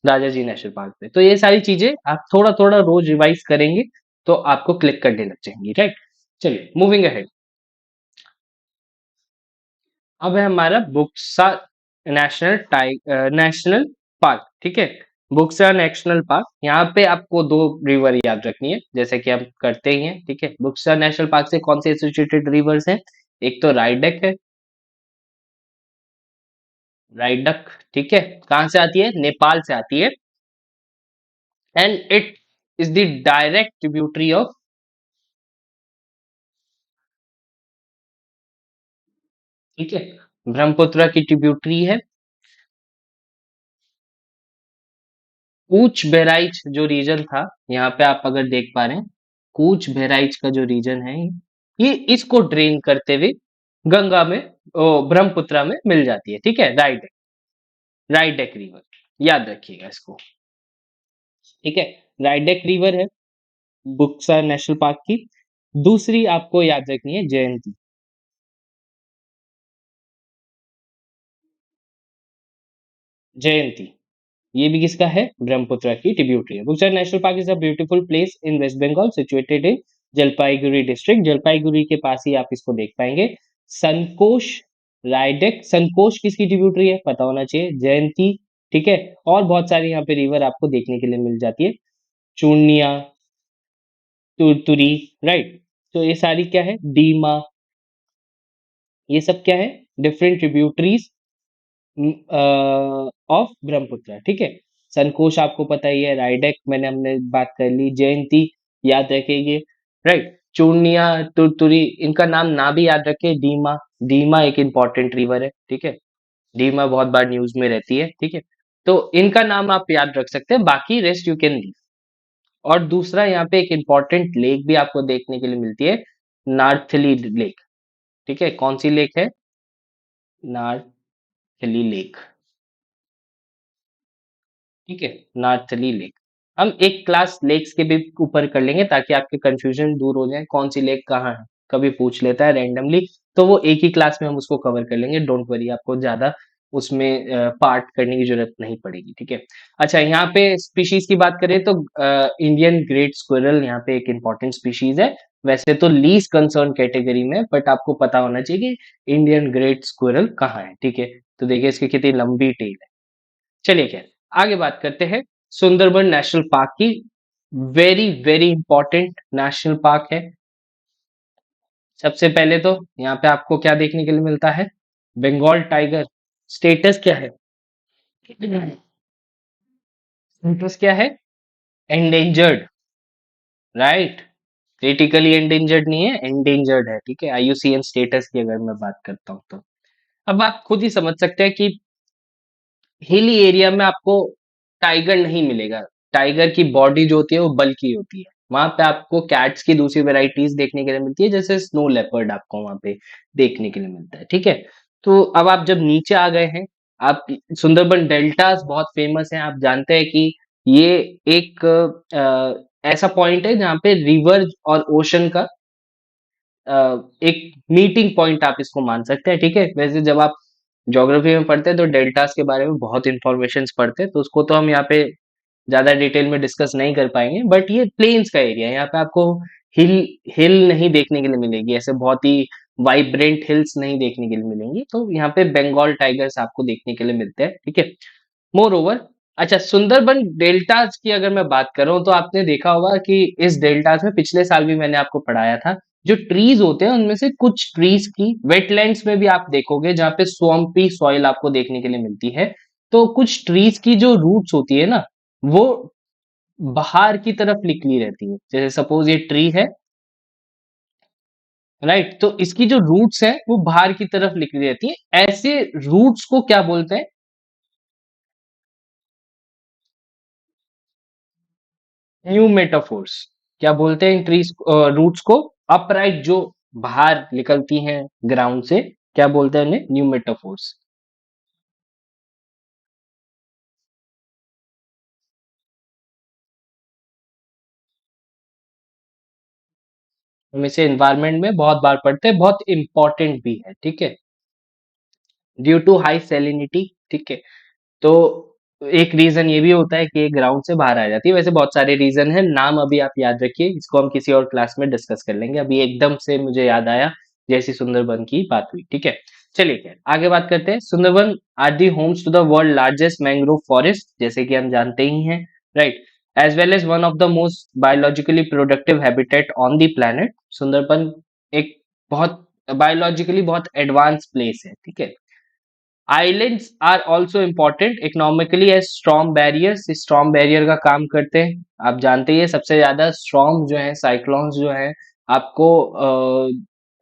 राजा जी नेशनल पार्क पे। तो ये सारी चीजें आप थोड़ा थोड़ा रोज रिवाइज करेंगे तो आपको क्लिक करने लग जाएंगी, राइट। चलिए, मूविंग अहेड। अब है हमारा बुक्सा नेशनल पार्क, ठीक है। बुक्सा नेशनल पार्क, यहाँ पे आपको दो रिवर याद रखनी है, जैसे कि हम करते ही हैं, ठीक है। बुक्सा नेशनल पार्क से कौन से एसोसिएटेड रिवर्स हैं? एक तो राइडक है, राइडक, ठीक है। कहाँ से आती है? नेपाल से आती है। And it is the direct tributary of, ठीक है, ब्रह्मपुत्र की ट्रिब्यूटरी है। कूच बहराइच जो रीजन था, यहाँ पे आप अगर देख पा रहे हैं, कूच बहराइच का जो रीजन है, ये इसको ड्रेन करते हुए गंगा में, ब्रह्मपुत्र में मिल जाती है, ठीक है। राइडेक रिवर, याद रखिएगा इसको, ठीक है। राइडेक रिवर है बुक्सा नेशनल पार्क की। दूसरी आपको याद रखनी है जयंती, जयंती, ये भी किसका है? ब्रह्मपुत्र की ट्रिब्यूटरी है। Buxa national park is a beautiful place in west Bengal situated in Jalpaiguri district. Jalpaiguri के पास ही आप इसको देख पाएंगे। संकोश, राइडेक, संकोश किसकी ट्रिब्यूटरी है? पता होना चाहिए। जयंती, ठीक है। और बहुत सारी यहाँ पे रिवर आपको देखने के लिए मिल जाती है, चूर्निया, तुरतुरी, राइट। तो ये सारी क्या है? डीमा, ये सब क्या है? डिफरेंट ट्रिब्यूटरीज ऑफ ब्रह्मपुत्र, ठीक है। संकोश आपको पता ही है, राइडेक मैंने हमने बात कर ली, जयंती याद रखेंगे, राइट। चूर्निया, तुरतुरी, इनका नाम ना भी याद रखे। डीमा, डीमा एक इंपॉर्टेंट रिवर है, ठीक है। डीमा बहुत बार न्यूज में रहती है, ठीक है। तो इनका नाम आप याद रख सकते हैं, बाकी रेस्ट यू कैन लीव। और दूसरा, यहाँ पे एक इंपॉर्टेंट लेक भी आपको देखने के लिए मिलती है, नार्थली लेक, ठीक है। कौन सी लेक है? नार्थली लेक, ठीक है, नार्थली लेक। हम एक क्लास लेक्स के भी ऊपर कर लेंगे ताकि आपके कंफ्यूजन दूर हो जाए, कौन सी लेक कहाँ है, कभी पूछ लेता है रैंडमली, तो वो एक ही क्लास में हम उसको कवर कर लेंगे, डोंट वरी, आपको ज्यादा उसमें पार्ट करने की जरूरत नहीं पड़ेगी, ठीक है। अच्छा, यहाँ पे स्पीशीज की बात करें तो इंडियन ग्रेट स्क्विरल यहाँ पे एक इंपॉर्टेंट स्पीशीज है, वैसे तो लीस्ट कंसर्न कैटेगरी में, बट आपको पता होना चाहिए कि इंडियन ग्रेट स्क्विरल कहाँ है, ठीक है। तो देखिए इसकी कितनी लंबी टेल है। चलिए, खैर आगे बात करते हैं सुंदरबन नेशनल पार्क की। Very very important national park है। सबसे पहले तो यहाँ पे आपको क्या देखने के लिए मिलता है? बंगाल टाइगर। स्टेटस क्या है? स्टेटस क्या है? Endangered, right. क्रिटिकली एंडेंजर्ड नहीं है, एंडेंजर्ड है, ठीक है। आईयूसीएन स्टेटस की अगर मैं बात करता हूँ तो अब आप खुद ही समझ सकते हैं कि हिली एरिया में आपको टाइगर नहीं मिलेगा। टाइगर की बॉडी जो होती है वो बल्की होती है। वहां पे आपको कैट्स की दूसरी वेराइटीज देखने के लिए मिलती है, जैसे स्नो लेपर्ड आपको वहां पे देखने के लिए मिलता है। ठीक है, तो अब आप जब नीचे आ गए हैं, आप सुंदरबन डेल्टास बहुत फेमस है। आप जानते हैं कि ये एक ऐसा पॉइंट है जहाँ पे रिवर और ओशन का अ, एक मीटिंग पॉइंट आप इसको मान सकते हैं। ठीक है, वैसे जब आप ज्योग्राफी में पढ़ते हैं तो डेल्टास के बारे में बहुत इंफॉर्मेशन पढ़ते हैं, तो उसको तो हम यहाँ पे ज्यादा डिटेल में डिस्कस नहीं कर पाएंगे। बट ये प्लेन्स का एरिया है, यहाँ पे आपको हिल हिल नहीं देखने के लिए मिलेगी, ऐसे बहुत ही वाइब्रेंट हिल्स नहीं देखने के लिए मिलेंगी। तो यहाँ पे बंगाल टाइगर्स आपको देखने के लिए मिलते हैं। ठीक है, मोर ओवर, अच्छा सुंदरबन डेल्टास की अगर मैं बात कर रहा हूँ तो आपने देखा होगा कि इस डेल्टास में पिछले साल भी मैंने आपको पढ़ाया था, जो ट्रीज होते हैं उनमें से कुछ ट्रीज की वेटलैंड्स में भी आप देखोगे जहाँ पे स्वम्पी सॉइल आपको देखने के लिए मिलती है। तो कुछ ट्रीज की जो रूट्स होती है ना, वो बाहर की तरफ निकली रहती है। जैसे सपोज ये ट्री है, राइट, तो इसकी जो रूट्स है वो बाहर की तरफ निकली रहती है। ऐसे रूट्स को क्या बोलते हैं? Pneumatophores. क्या बोलते हैं इन ट्रीज रूट्स को? अपराइट जो बाहर निकलती हैं ग्राउंड से, क्या बोलते हैं उन्हें? Pneumatophores. हम इसे एनवायरनमेंट में बहुत बार पढ़ते हैं, बहुत इंपॉर्टेंट भी है। ठीक है, ड्यू टू हाई सेलिनिटी। ठीक है, तो एक रीजन ये भी होता है कि ये ग्राउंड से बाहर आ जाती है। वैसे बहुत सारे रीजन है, नाम अभी आप याद रखिए, इसको हम किसी और क्लास में डिस्कस कर लेंगे। अभी एकदम से मुझे याद आया जैसी सुंदरबन की बात हुई। ठीक है, चलिए खैर आगे बात करते हैं। Sundarban are the homes to the world largest mangrove forest, जैसे कि हम जानते ही हैं, right, as well as one of the most biologically productive habitat on the planet. Sundarban एक बहुत बायोलॉजिकली बहुत एडवांस प्लेस है। ठीक है, islands are also important economically as storm barriers, storm barrier का काम करते हैं। आप जानते ही हैं सबसे ज्यादा स्टॉर्म जो है, साइक्लोन्स जो है, आपको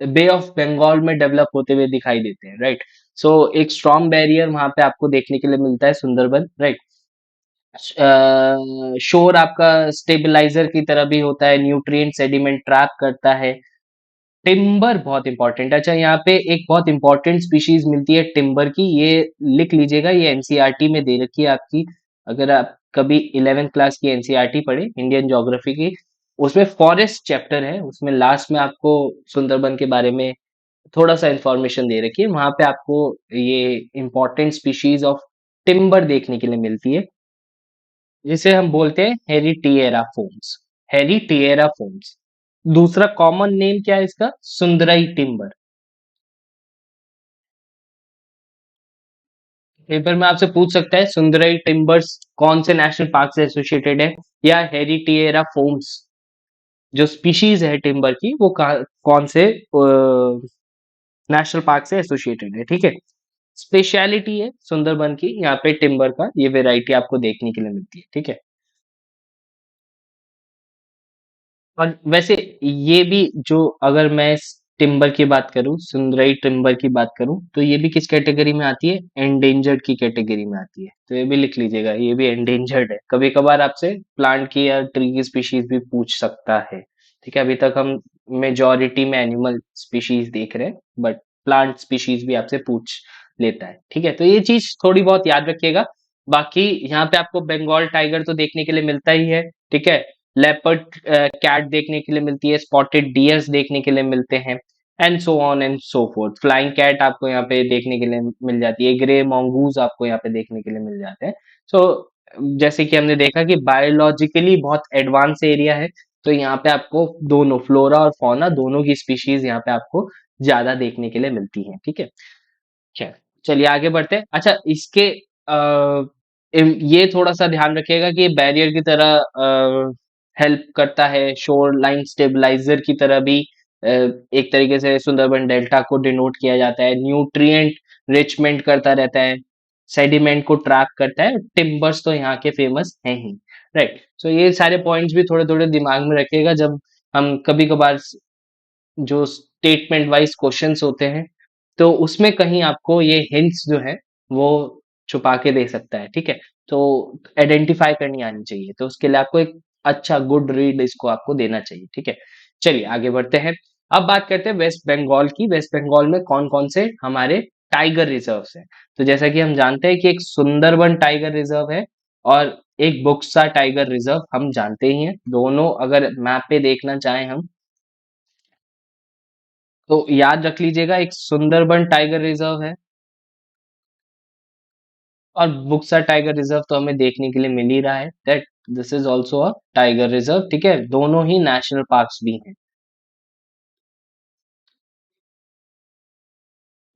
बे ऑफ बंगाल में डेवलप होते हुए दिखाई देते हैं, राइट। सो एक स्टॉर्म बैरियर वहां पे आपको देखने के लिए मिलता है सुंदरबन, राइट। शोर आपका स्टेबलाइजर की तरह भी होता है, न्यूट्रिएंट सेडिमेंट ट्रैप करता है। टिम्बर बहुत इंपॉर्टेंट। अच्छा, यहाँ पे एक बहुत इंपॉर्टेंट स्पीशीज मिलती है टिम्बर की, ये लिख लीजिएगा, ये एनसीईआरटी में दे रखी है आपकी। अगर आप कभी 11th क्लास की एनसीईआरटी पढ़े इंडियन ज्योग्राफी की, उसमें फॉरेस्ट चैप्टर है, उसमें लास्ट में आपको सुंदरबन के बारे में थोड़ा सा इंफॉर्मेशन दे रखी है। वहां पे आपको ये इंपॉर्टेंट स्पीशीज ऑफ टिम्बर देखने के लिए मिलती है, जिसे हम बोलते हैं हेरिटिएरा फोम्स। हेरिटिएरा फोम्स। दूसरा कॉमन नेम क्या है इसका? सुंदरई टिम्बर। पेपर में आपसे पूछ सकता है सुंदरई टिम्बर्स कौन से नेशनल पार्क से एसोसिएटेड है, या हेरिटिएरा फोम्स जो स्पीशीज है टिम्बर की वो कौन से नेशनल पार्क से एसोसिएटेड है। ठीक है, स्पेशलिटी है सुंदरबन की, यहाँ पे टिम्बर का ये वेराइटी आपको देखने के लिए मिलती है। ठीक है, और वैसे ये भी जो, अगर मैं टिम्बर की बात करूं, सुंदरई टिम्बर की बात करूं, तो ये भी किस कैटेगरी में आती है? एंडेंजर्ड की कैटेगरी में आती है। तो ये भी लिख लीजिएगा, ये भी एंडेंजर्ड है। कभी कभार आपसे प्लांट की या ट्री की स्पीशीज भी पूछ सकता है। ठीक है, अभी तक हम मेजोरिटी में एनिमल स्पीशीज देख रहे हैं, बट प्लांट स्पीशीज भी आपसे पूछ लेता है। ठीक है, तो ये चीज थोड़ी बहुत याद रखिएगा। बाकी यहाँ पे आपको बंगाल टाइगर तो देखने के लिए मिलता ही है। ठीक है, लेपर्ड कैट देखने के लिए मिलती है, स्पॉटेड डियर्स देखने के लिए मिलते हैं, and so on and so forth. Flying cat आपको यहाँ पे देखने के लिए मिल जाती है, ग्रे मोंगूज आपको यहाँ पे देखने के लिए मिल जाते हैं। सो जैसे कि हमने देखा कि बायोलॉजिकली बहुत एडवांस एरिया है, तो यहाँ पे आपको दोनों फ्लोरा और फौना दोनों की स्पीशीज यहाँ पे आपको ज्यादा देखने के लिए मिलती है। ठीक है, चल चलिए आगे बढ़ते हैं। अच्छा, इसके ये थोड़ा सा ध्यान रखिएगा कि ये बैरियर की तरह हेल्प करता है, शोर लाइन स्टेबलाइजर की तरह भी एक तरीके से सुंदरबन डेल्टा को डिनोट किया जाता है। न्यूट्रिएंट रिचमेंट करता रहता है, सेडिमेंट को ट्रैप करता है। टिम्बर्स तो यहाँ के फेमस हैं ही, राइट। सो ये सारे पॉइंट्स भी थोड़े थोड़े दिमाग में रखिएगा जब हम कभी कभार जो स्टेटमेंट वाइज क्वेश्चंस होते हैं, तो उसमें कहीं आपको ये हिंट्स जो है वो छुपा के दे सकता है, ठीक है। तो आइडेंटिफाई करनी आनी चाहिए, तो उसके लिए आपको एक अच्छा गुड रीड इसको आपको देना चाहिए, ठीक है। चलिए आगे बढ़ते हैं। अब बात करते हैं वेस्ट बंगाल की। वेस्ट बंगाल में कौन कौन से हमारे टाइगर रिजर्व हैं। तो जैसा कि हम जानते हैं कि एक सुंदरबन टाइगर रिजर्व है और एक बुक्सा टाइगर रिजर्व हम जानते ही हैं। दोनों अगर मैप पे देखना चाहें हम, तो याद रख लीजिएगा, एक सुंदरबन टाइगर रिजर्व है और बुक्सा टाइगर रिजर्व तो हमें देखने के लिए मिल ही रहा है, that this is also a tiger reserve, ठीक है। दोनों ही नेशनल पार्क्स भी हैं।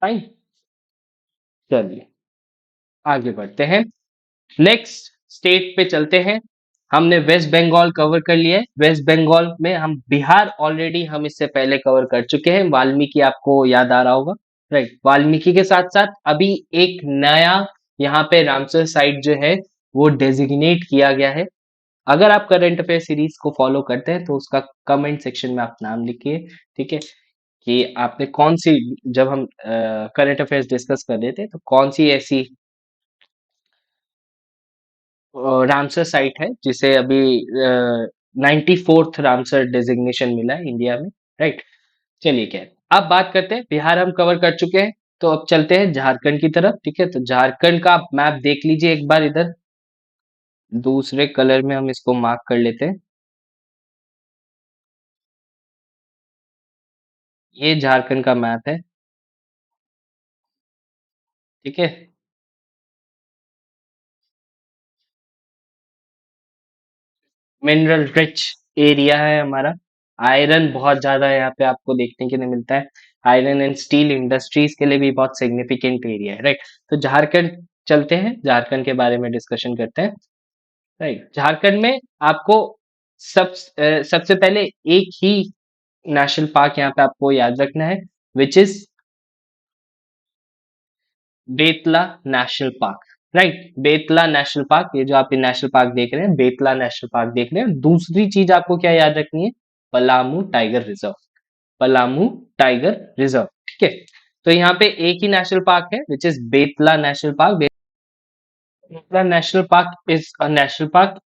फाइन, चलिए आगे बढ़ते हैं। नेक्स्ट स्टेट पे चलते हैं। हमने वेस्ट बंगाल कवर कर लिया है। वेस्ट बंगाल में हम बिहार ऑलरेडी हम इससे पहले कवर कर चुके हैं। वाल्मीकि आपको याद आ रहा होगा, राइट। वाल्मीकि के साथ साथ अभी एक नया यहाँ पे रामसर साइट जो है वो डेजिग्नेट किया गया है। अगर आप करंट अफेयर सीरीज को फॉलो करते हैं तो उसका कमेंट सेक्शन में आप नाम लिखिए, ठीक है, कि आपने कौन सी, जब हम करंट अफेयर्स डिस्कस कर रहे थे तो कौन सी ऐसी रामसर साइट है जिसे अभी 94th रामसर डेजिग्नेशन मिला है इंडिया में, राइट। चलिए क्या है, अब बात करते हैं, बिहार हम कवर कर चुके हैं, तो अब चलते हैं झारखंड की तरफ, ठीक है। तो झारखंड का आप मैप देख लीजिए एक बार इधर, दूसरे कलर में हम इसको मार्क कर लेते हैं। ये झारखंड का मैप है, ठीक है। मिनरल रिच एरिया है हमारा। आयरन बहुत ज्यादा यहाँ पे आपको देखने के लिए मिलता है। आयरन एंड स्टील इंडस्ट्रीज के लिए भी बहुत सिग्निफिकेंट एरिया है, राइट। तो झारखंड चलते हैं, झारखंड के बारे में डिस्कशन करते हैं, राइट। झारखंड में आपको सबसे पहले एक ही नेशनल पार्क यहाँ पे आपको याद रखना है, which is Betla national park, right. Betla national park, ये जो आप ये नेशनल पार्क देख रहे हैं, बेतला नेशनल पार्क देख रहे हैं। दूसरी चीज आपको क्या याद रखनी है, Palamu tiger reserve, Palamu tiger reserve, ठीक है। तो यहाँ पे एक ही नेशनल पार्क है which is Betla national park. Betla national park is a national park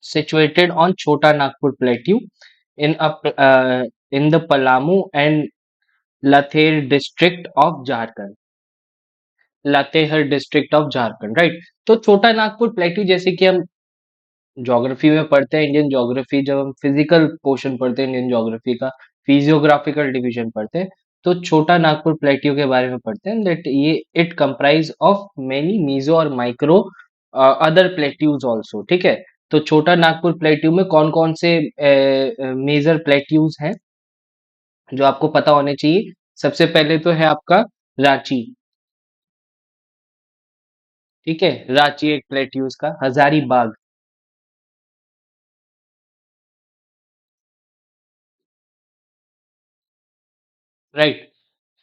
situated on Chota Nagpur Plateau in in the Palamu and Lather district of Jharkhand, Latehar district of Jharkhand, right. तो Chota Nagpur plateau, जैसे कि हम ज्योग्राफी में पढ़ते हैं, Indian geography, जब हम physical portion पढ़ते हैं इंडियन ज्योग्राफी का, फिजियोग्राफिकल डिवीजन पढ़ते हैं, तो छोटा नागपुर प्लेट्यू के बारे में पढ़ते हैं, दैट ये it comprise of many meso और माइक्रो अदर प्लेट्यूज ऑल्सो, ठीक है। तो छोटा नागपुर प्लेट्यू में कौन कौन से मेजर प्लेट्यूज हैं जो आपको पता होने चाहिए। सबसे पहले तो है आपका रांची, ठीक है। रांची एक प्लेट्यूज का, हजारीबाग, राइट।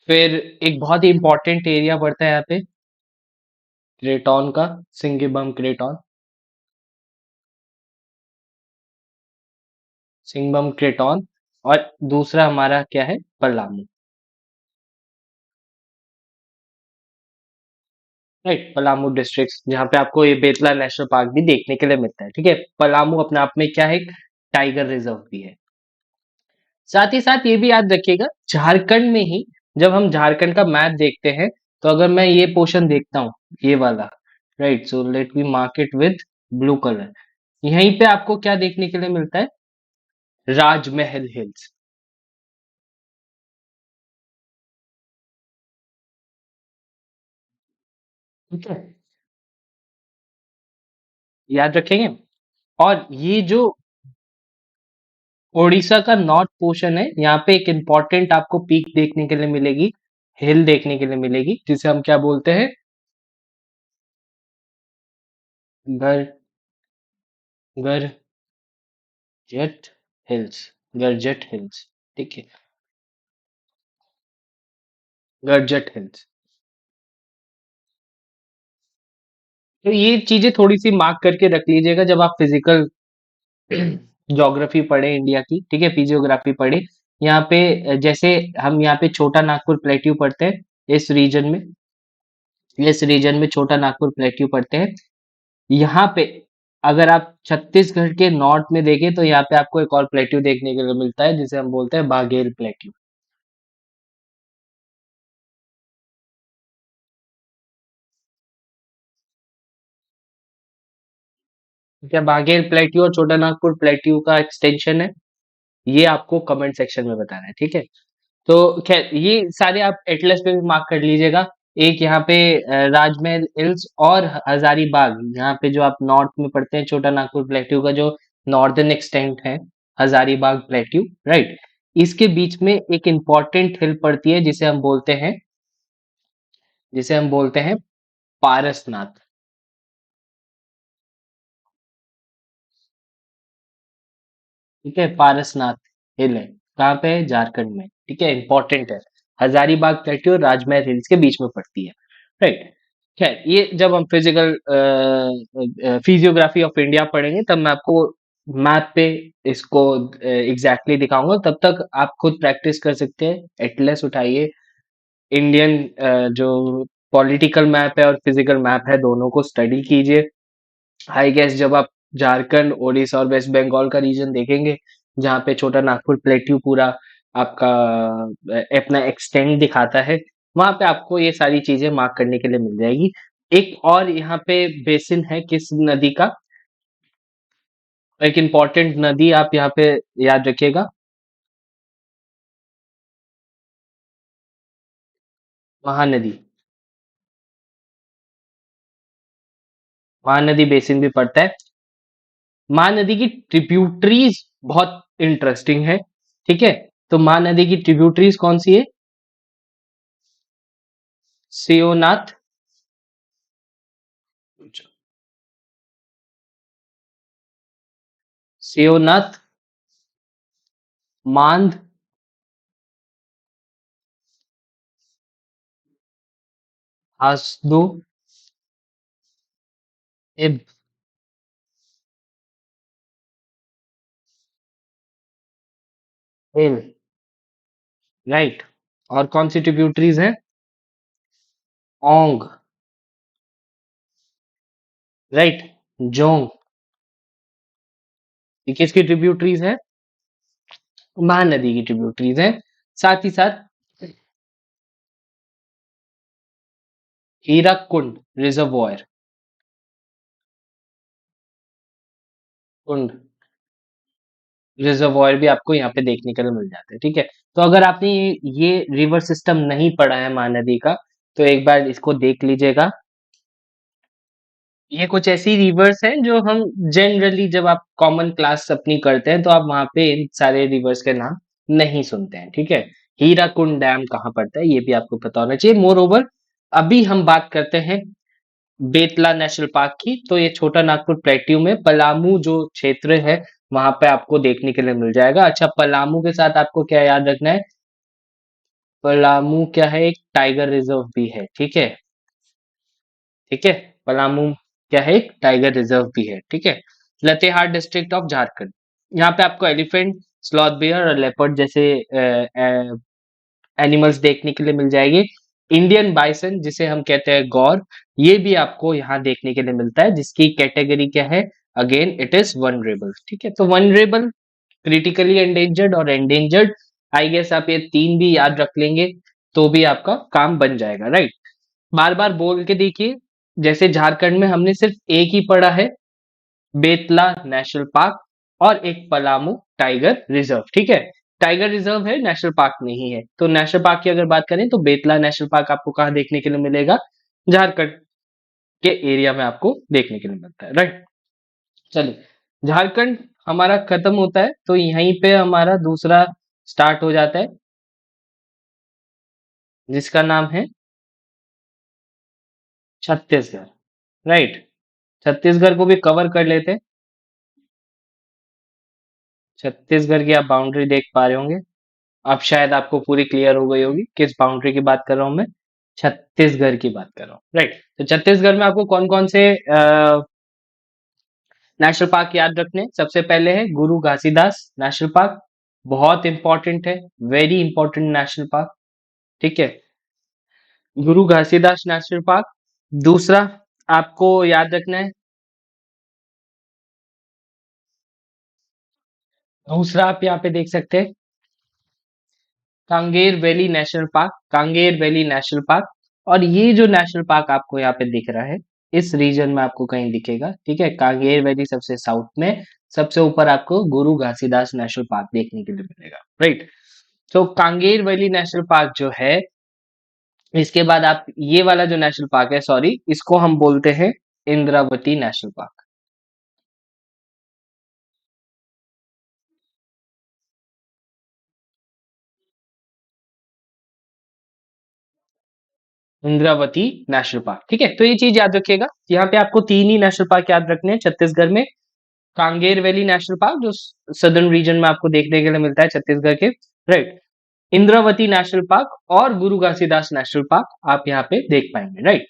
फिर एक बहुत ही इंपॉर्टेंट एरिया पड़ता है यहाँ पे, क्रेटॉन का, सिंगीबम क्रेटॉन, सिंगबम क्रेटॉन। और दूसरा हमारा क्या है, पलामू, राइट। पलामू डिस्ट्रिक्ट जहाँ पे आपको ये बेतला नेशनल पार्क भी देखने के लिए मिलता है, ठीक है। पलामू अपने आप में क्या है, टाइगर रिजर्व भी है। साथ ही साथ ये भी याद रखिएगा, झारखंड में ही जब हम झारखंड का मैप देखते हैं, तो अगर मैं ये पोर्शन देखता हूँ, ये वाला, right, so let me mark it with blue colour, यहीं पे आपको क्या देखने के लिए मिलता है, राजमहल हिल्स, ठीक है, याद रखेंगे। और ये जो उड़ीसा का नॉर्थ पोर्शन है, यहाँ पे एक इंपॉर्टेंट आपको पीक देखने के लिए मिलेगी, हिल देखने के लिए मिलेगी, जिसे हम क्या बोलते हैं, गर गरजेट हिल्स, गरजेट हिल्स, ठीक है, गरजेट हिल्स। तो ये चीजें थोड़ी सी मार्क करके रख लीजिएगा जब आप फिजिकल ज्योग्राफी पढ़े इंडिया की, ठीक है, फिजियोग्राफी पढ़े। यहाँ पे जैसे हम यहाँ पे छोटा नागपुर प्लेट्यू पढ़ते हैं इस रीजन में, इस रीजन में छोटा नागपुर प्लेट्यू पड़ते हैं। यहाँ पे अगर आप छत्तीसगढ़ के नॉर्थ में देखें तो यहाँ पे आपको एक और प्लेट्यू देखने के लिए मिलता है जिसे हम बोलते हैं बाघेल प्लेट्यू। क्या बाघेल प्लेट्यू और छोटा नागपुर प्लेट्यू का एक्सटेंशन है, ये आपको कमेंट सेक्शन में बताना है, ठीक है। तो खैर ये सारे आप एटलस पे भी मार्क कर लीजिएगा। एक यहाँ पे राजमहल हिल्स और हजारीबाग, यहाँ पे जो आप नॉर्थ में पड़ते हैं, छोटा नागपुर प्लेट्यू का जो नॉर्दर्न एक्सटेंट है, हजारीबाग प्लेट्यू, राइट। इसके बीच में एक इंपॉर्टेंट हिल पड़ती है जिसे हम बोलते हैं पारसनाथ। ठीक है, पारसनाथ हिल है, कहाँ पे है, झारखंड में, ठीक है, इंपॉर्टेंट है। हजारीबाग प्लेट्यू और राजमहल हिल्स के बीच में पड़ती है, राइट। खैर ये जब हम फिजिकल फिजियोग्राफी ऑफ इंडिया पढ़ेंगे तब मैं आपको मैप पे इसको एग्जैक्टली दिखाऊंगा। तब तक आप खुद प्रैक्टिस कर सकते हैं, एटलस उठाइए, इंडियन जो पॉलिटिकल मैप है और फिजिकल मैप है दोनों को स्टडी कीजिए। आई गेस जब आप झारखंड, ओडिशा और वेस्ट बंगाल का रीजन देखेंगे, जहाँ पे छोटा नागपुर प्लेट्यू पूरा आपका अपना एक्सटेंड दिखाता है, वहां पे आपको ये सारी चीजें मार्क करने के लिए मिल जाएगी। एक और यहाँ पे बेसिन है किस नदी का, एक इम्पॉर्टेंट नदी आप यहाँ पे याद रखिएगा, महानदी। महानदी बेसिन भी पड़ता है। महानदी की ट्रिब्यूटरीज बहुत इंटरेस्टिंग है, ठीक है। तो महानदी की ट्रिब्यूटरीज कौन सी है, शिवनाथ, शिवनाथ, मांद, हासदो, इब, हिल, राइट। और कौन सी ट्रिब्यूटरीज हैं, ओंग, राइट, जोंग, ये किसकी ट्रिब्यूटरीज है, महानदी की ट्रिब्यूटरीज है। साथ ही साथ हीराकुंड रिजर्वॉयर, कुंड रिजर्वॉयर भी आपको यहाँ पे देखने के लिए मिल जाते हैं, ठीक है। तो अगर आपने ये रिवर सिस्टम नहीं पढ़ा है महानदी का, तो एक बार इसको देख लीजिएगा। ये कुछ ऐसी रिवर्स हैं जो हम जनरली जब आप कॉमन क्लास अपनी करते हैं तो आप वहां पे इन सारे रिवर्स के नाम नहीं सुनते हैं, ठीक है। हीराकुंड डैम कहाँ पड़ता है ये भी आपको पता होना चाहिए। मोर ओवर अभी हम बात करते हैं बेतला नेशनल पार्क की, तो ये छोटा नागपुर प्लेट्यू में पलामू जो क्षेत्र है वहां पे आपको देखने के लिए मिल जाएगा। अच्छा, पलामू के साथ आपको क्या याद रखना है, पलामू क्या है, एक टाइगर रिजर्व भी है, ठीक है, ठीक है। पलामू क्या है, एक टाइगर रिजर्व भी है, ठीक है। लतेहार डिस्ट्रिक्ट ऑफ झारखंड, यहाँ पे आपको एलिफेंट, स्लॉथ बेयर और लेपर्ड जैसे एनिमल्स देखने के लिए मिल जाएंगे। इंडियन बाइसन जिसे हम कहते हैं गौर, ये भी आपको यहाँ देखने के लिए मिलता है, जिसकी कैटेगरी क्या है, अगेन इट इज वनरेबल, ठीक है। तो वनरेबल, क्रिटिकली एंडेंजर्ड और एंडेंजर्ड, आई गेस आप ये तीन भी याद रख लेंगे तो भी आपका काम बन जाएगा, राइट। बार बार बोल के देखिए, जैसे झारखंड में हमने सिर्फ एक ही पढ़ा है, बेतला नेशनल पार्क और एक पलामू टाइगर रिजर्व, ठीक है। टाइगर रिजर्व है, नेशनल पार्क नहीं है। तो नेशनल पार्क की अगर बात करें तो बेतला नेशनल पार्क आपको कहाँ देखने के लिए मिलेगा, झारखंड के एरिया में आपको देखने के लिए मिलता है, राइट। चलिए, झारखंड हमारा खत्म होता है तो यहीं पे हमारा दूसरा स्टार्ट हो जाता है, जिसका नाम है छत्तीसगढ़, राइट। छत्तीसगढ़ को भी कवर कर लेते हैं। छत्तीसगढ़ की आप बाउंड्री देख पा रहे होंगे, अब शायद आपको पूरी क्लियर हो गई होगी किस बाउंड्री की बात कर रहा हूं मैं, छत्तीसगढ़ की बात कर रहा हूँ, राइट। तो छत्तीसगढ़ में आपको कौन कौन से नेशनल पार्क याद रखने हैं? सबसे पहले है गुरु घासीदास नेशनल पार्क, बहुत इंपॉर्टेंट है, वेरी इंपॉर्टेंट नेशनल पार्क, ठीक है। गुरु घासीदास नेशनल पार्क, दूसरा आपको याद रखना है, दूसरा आप यहाँ पे देख सकते हैं Kanger valley national park, Kanger valley national park. और ये जो नेशनल पार्क आपको यहाँ पे दिख रहा है, इस रीजन में आपको कहीं दिखेगा, ठीक है। कांगेर वैली सबसे साउथ में, सबसे ऊपर आपको गुरु घासीदास नेशनल पार्क देखने के लिए मिलेगा, राइट। तो कांगेर वैली नेशनल पार्क जो है, इसके बाद आप ये वाला जो नेशनल पार्क है, सॉरी, इसको हम बोलते हैं Indravati national park. Indravati national park, ठीक है। तो ये चीज याद रखिएगा, यहाँ पे आपको तीन ही नेशनल पार्क याद रखने हैं छत्तीसगढ़ में। कांगेर वैली नेशनल पार्क जो सदर्न रीजन में आपको देखने के लिए मिलता है छत्तीसगढ़ के, राइट। इंद्रावती नेशनल पार्क और गुरु घासीदास नेशनल पार्क आप यहाँ पे देख पाएंगे, राइट।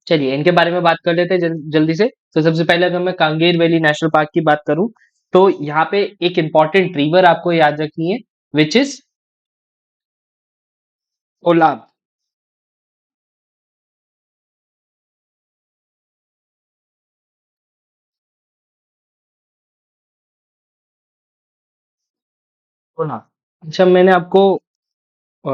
चलिए इनके बारे में बात कर लेते हैं जल्दी से। तो सबसे पहले अगर मैं कांगेर वैली नेशनल पार्क की बात करूं, तो यहाँ पे एक इंपॉर्टेंट रिवर आपको याद रखनी है, विच इज कोलाब। कोलाब, अच्छा मैंने आपको अ,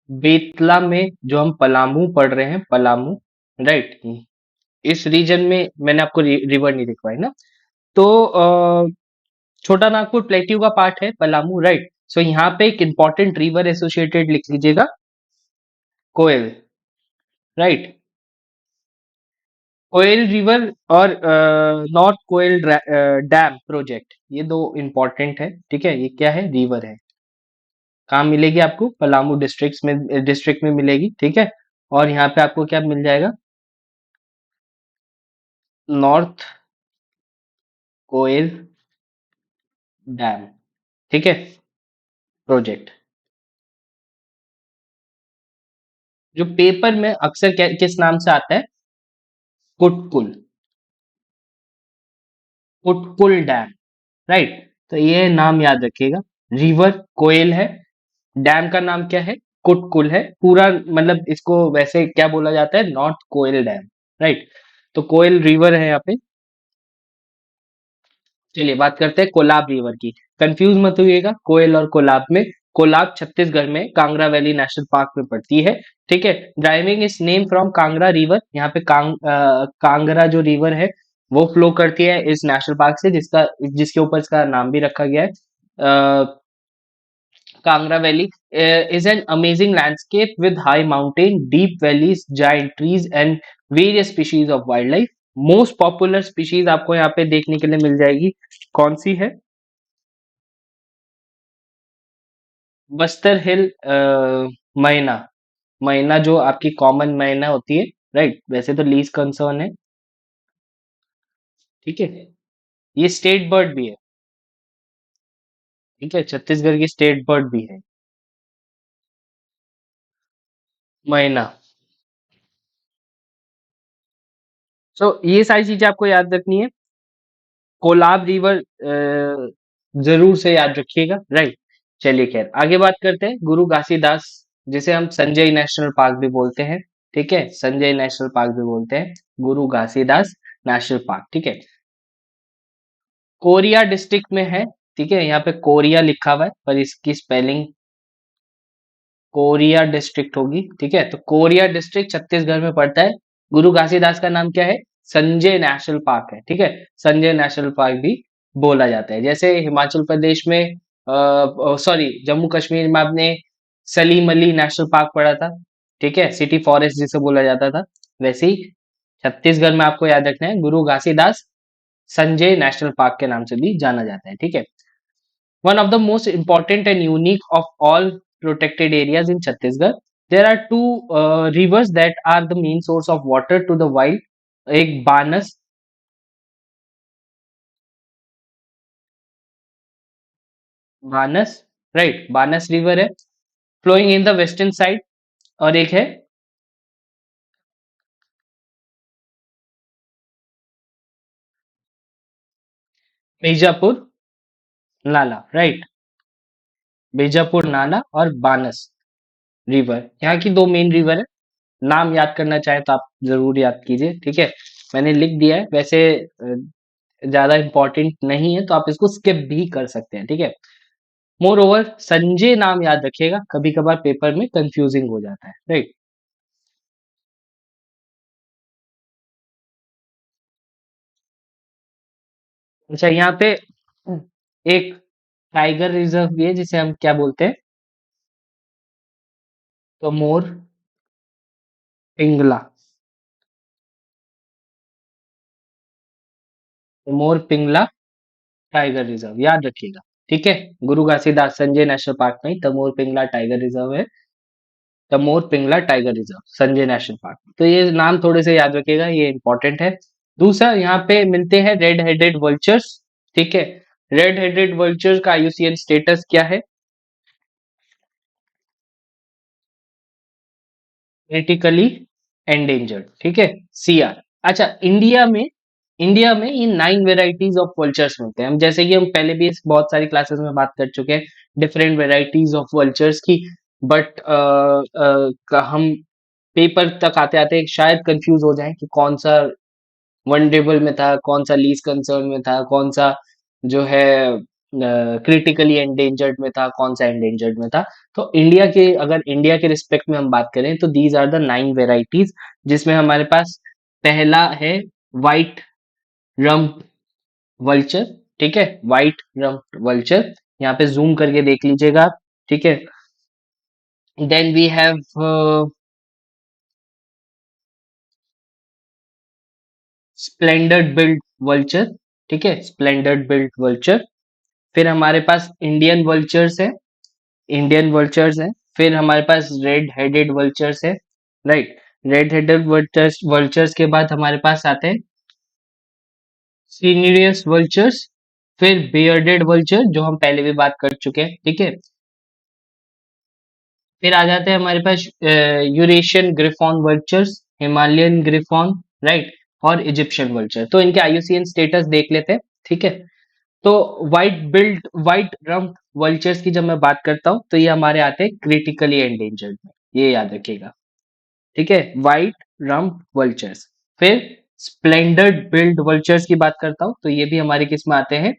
बेतला में जो हम पलामू पढ़ रहे हैं, पलामू, राइट, इस रीजन में मैंने आपको रिवर नहीं दिखवाई ना। तो छोटा नागपुर प्लेट्यू का पार्ट है पलामू, राइट। सो यहाँ पे एक इंपॉर्टेंट रिवर एसोसिएटेड लिख लीजिएगा, कोयल, राइट। कोयल रिवर और नॉर्थ कोयल डैम प्रोजेक्ट, ये दो इंपॉर्टेंट है, ठीक है। ये क्या है, रिवर है। कहाँ मिलेगी आपको, पलामू डिस्ट्रिक्ट में मिलेगी, ठीक है। और यहाँ पे आपको क्या मिल जाएगा, नॉर्थ कोयल डैम, ठीक है, प्रोजेक्ट। जो पेपर में अक्सर किस नाम से आता है, कुटकुल, कुटकुल डैम, राइट। तो ये नाम याद रखिएगा, रिवर कोयल है, डैम का नाम क्या है, कुटकुल है। पूरा मतलब इसको वैसे क्या बोला जाता है, नॉर्थ कोयल डैम, राइट। तो कोयल रिवर है यहाँ पे। चलिए बात करते हैं कोलाब रिवर की। कंफ्यूज मत होइएगा कोयल और कोलाब में। कोलाब छत्तीसगढ़ में कांगड़ा वैली नेशनल पार्क में पड़ती है, ठीक है। Driving is name from Kangra river, यहाँ पे कांगड़ा जो रिवर है वो फ्लो करती है इस नेशनल पार्क से, जिसके ऊपर इसका नाम भी रखा गया है। Kangra Valley is an amazing landscape with high mountain, deep valleys, giant trees and various species of wildlife. Most popular species आपको यहाँ पे देखने के लिए मिल जाएगी, कौन सी है, बस्तर हिल मैना, मैना जो आपकी कॉमन मैना होती है, राइट। वैसे तो लीज कंसर्न है, ठीक है। ये स्टेट बर्ड भी है, ठीक है, छत्तीसगढ़ की स्टेट बर्ड भी है मैना। सो ये सारी चीजें आपको याद रखनी है। कोलाब रिवर जरूर से याद रखिएगा, राइट। चलिए खैर आगे बात करते हैं गुरु घासीदास, जिसे हम संजय नेशनल पार्क भी बोलते हैं, ठीक है, संजय नेशनल पार्क भी बोलते हैं, गुरु घासीदास नेशनल पार्क, ठीक है। कोरिया डिस्ट्रिक्ट में है, ठीक है। यहाँ पे कोरिया लिखा हुआ है पर इसकी स्पेलिंग कोरिया डिस्ट्रिक्ट होगी, ठीक है। तो कोरिया डिस्ट्रिक्ट छत्तीसगढ़ में पड़ता है। गुरु घासीदास का नाम क्या है, संजय नेशनल पार्क है, ठीक है। संजय नेशनल पार्क भी बोला जाता है। जैसे हिमाचल प्रदेश में, सॉरी, जम्मू कश्मीर में आपने सलीम अली नेशनल पार्क पढ़ा था, ठीक है, सिटी फॉरेस्ट जिसे बोला जाता था। वैसे ही छत्तीसगढ़ में आपको याद रखना है, गुरु घासीदास संजय नेशनल पार्क के नाम से भी जाना जाता है, ठीक है। One of the most important and unique of all protected areas in Chhattisgarh, there are two rivers that are the main source of water to the wild. एक बानस, बानस, राइट, बानस रिवर है flowing in the western side, और एक है बीजापुर नाला, right. Bijapur नाला और बानस river यहाँ की दो मेन रिवर है। नाम याद करना चाहे तो आप जरूर याद कीजिए, ठीक है। मैंने लिख दिया है, वैसे ज्यादा इंपॉर्टेंट नहीं है तो आप इसको स्किप भी कर सकते हैं, ठीक है। मोर ओवर संजय नाम याद रखिएगा, कभी कभार पेपर में कंफ्यूजिंग हो जाता है, राइट। अच्छा, यहाँ पे एक टाइगर रिजर्व भी है जिसे हम क्या बोलते हैं, तो मोर पिंगला। तो मोर पिंगला टाइगर रिजर्व याद रखिएगा, ठीक है। गुरु घासीदास संजय नेशनल पार्क नहीं, तमोर पिंगला टाइगर रिजर्व है। Tamor Pingla tiger reserve Sanjay national park, तो ये नाम थोड़े से याद रखिएगा, ये इंपॉर्टेंट है। दूसरा, यहाँ पे मिलते हैं रेड हेडेड वल्चर्स, ठीक है। रेड हेडेड वल्चर का आईयूसीएन स्टेटस क्या है, क्रिटिकली एंडेंजर्ड, ठीक है, सीआर। अच्छा, इंडिया में ये 9 वेराइटीज ऑफ वल्चर्स मिलते हैं, हम जैसे कि हम पहले भी इस बहुत सारी क्लासेस में बात कर चुके हैं डिफरेंट वेराइटीज ऑफ वल्चर्स की। बट हम पेपर तक आते आते शायद कंफ्यूज हो जाए कि कौन सा वनडेबल में था, कौन सा लीज कंसर्न में था, कौन सा जो है क्रिटिकली एंडेंजर्ड में था, कौन सा एंडेंजर्ड में था। तो इंडिया के रिस्पेक्ट में हम बात करें तो दीज आर द 9 वेराइटीज, जिसमें हमारे पास पहला है व्हाइट रम्प वल्चर, ठीक है। व्हाइट रम्प वल्चर, यहाँ पे जूम करके देख लीजिएगा आप, ठीक है। Then we have slender billed vulture, ठीक है, स्प्लेंडर्ड बिल्ड वल्चर। फिर हमारे पास इंडियन वल्चर्स है। फिर हमारे पास रेड हेडेड वल्चर्स है, राइट। रेड हेडेड वल्चर्स के बाद हमारे पास आते हैं सीनियस वल्चर्स। फिर बियर्डेड वल्चर, जो हम पहले भी बात कर चुके हैं, ठीक है। फिर आ जाते हैं हमारे पास Eurasian griffon vultures, Himalayan griffon, right, और इजिप्शियन वल्चर। तो इनके आईयूसीएन स्टेटस देख लेते हैं, ठीक है। तो व्हाइट रम्प वल्चर्स की जब मैं बात करता हूँ तो ये हमारे आते हैं क्रिटिकली एंडेंजर्ड में, ये याद रखिएगा, ठीक है, व्हाइट रम्प वल्चर्स। फिर स्प्लेंडर्ड बिल्ड वल्चर्स की बात करता हूँ तो ये भी हमारे किस में आते हैं,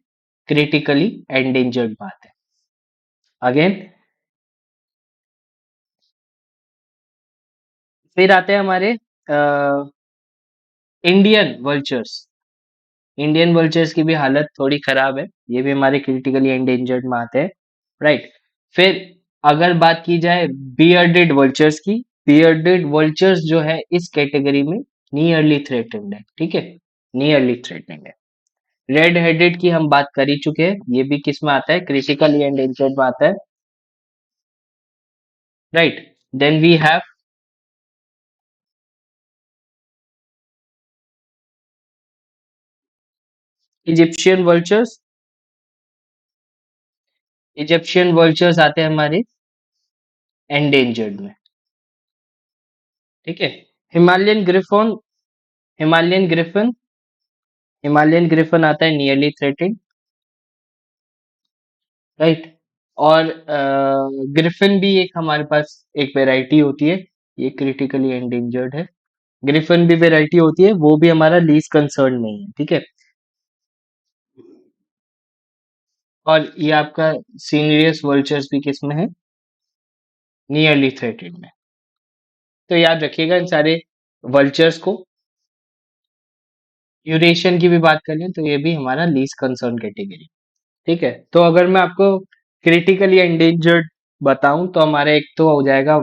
क्रिटिकली एंडेंजर्ड में आते हैं। अगेन, फिर आते हैं हमारे इंडियन वल्चर्स। इंडियन वल्चर्स की भी हालत थोड़ी खराब है, ये भी हमारे क्रिटिकली एंडेंजर्ड में आते हैं, राइट। फिर अगर बात की जाए बियर्डेड वल्चर्स की, बियर्डेड वल्चर्स जो है इस कैटेगरी में नियरली थ्रेटेंड है, ठीक है, नियरली थ्रेटेंड है। रेड हेडेड की हम बात कर ही चुके हैं, ये भी किस में आता है, क्रिटिकली एंडेंजर्ड में आता है, right. Then we have Egyptian vultures. Egyptian vultures आते हैं हमारे एंडेंजर्ड में, ठीक है। Himalayan griffon, Himalayan griffon, Himalayan griffon आता है नियरली थ्रेटेड, राइट। और ग्रिफिन भी एक हमारे पास एक वेराइटी होती है, ये क्रिटिकली एंडेंजर्ड है। ग्रिफिन भी वेराइटी होती है, वो भी हमारा लीज कंसर्न नहीं है, ठीक है। और ये आपका सीनियस वल्चर्स भी किसमें है, नियरली थ्रेटेड में। तो याद रखिएगा इन सारे वल्चर्स को। यूरेशियन की भी बात कर लें तो ये भी हमारा लीज कंसर्न कैटेगरी, ठीक है। तो अगर मैं आपको क्रिटिकली एंडेंजर्ड बताऊं तो हमारा एक तो हो जाएगा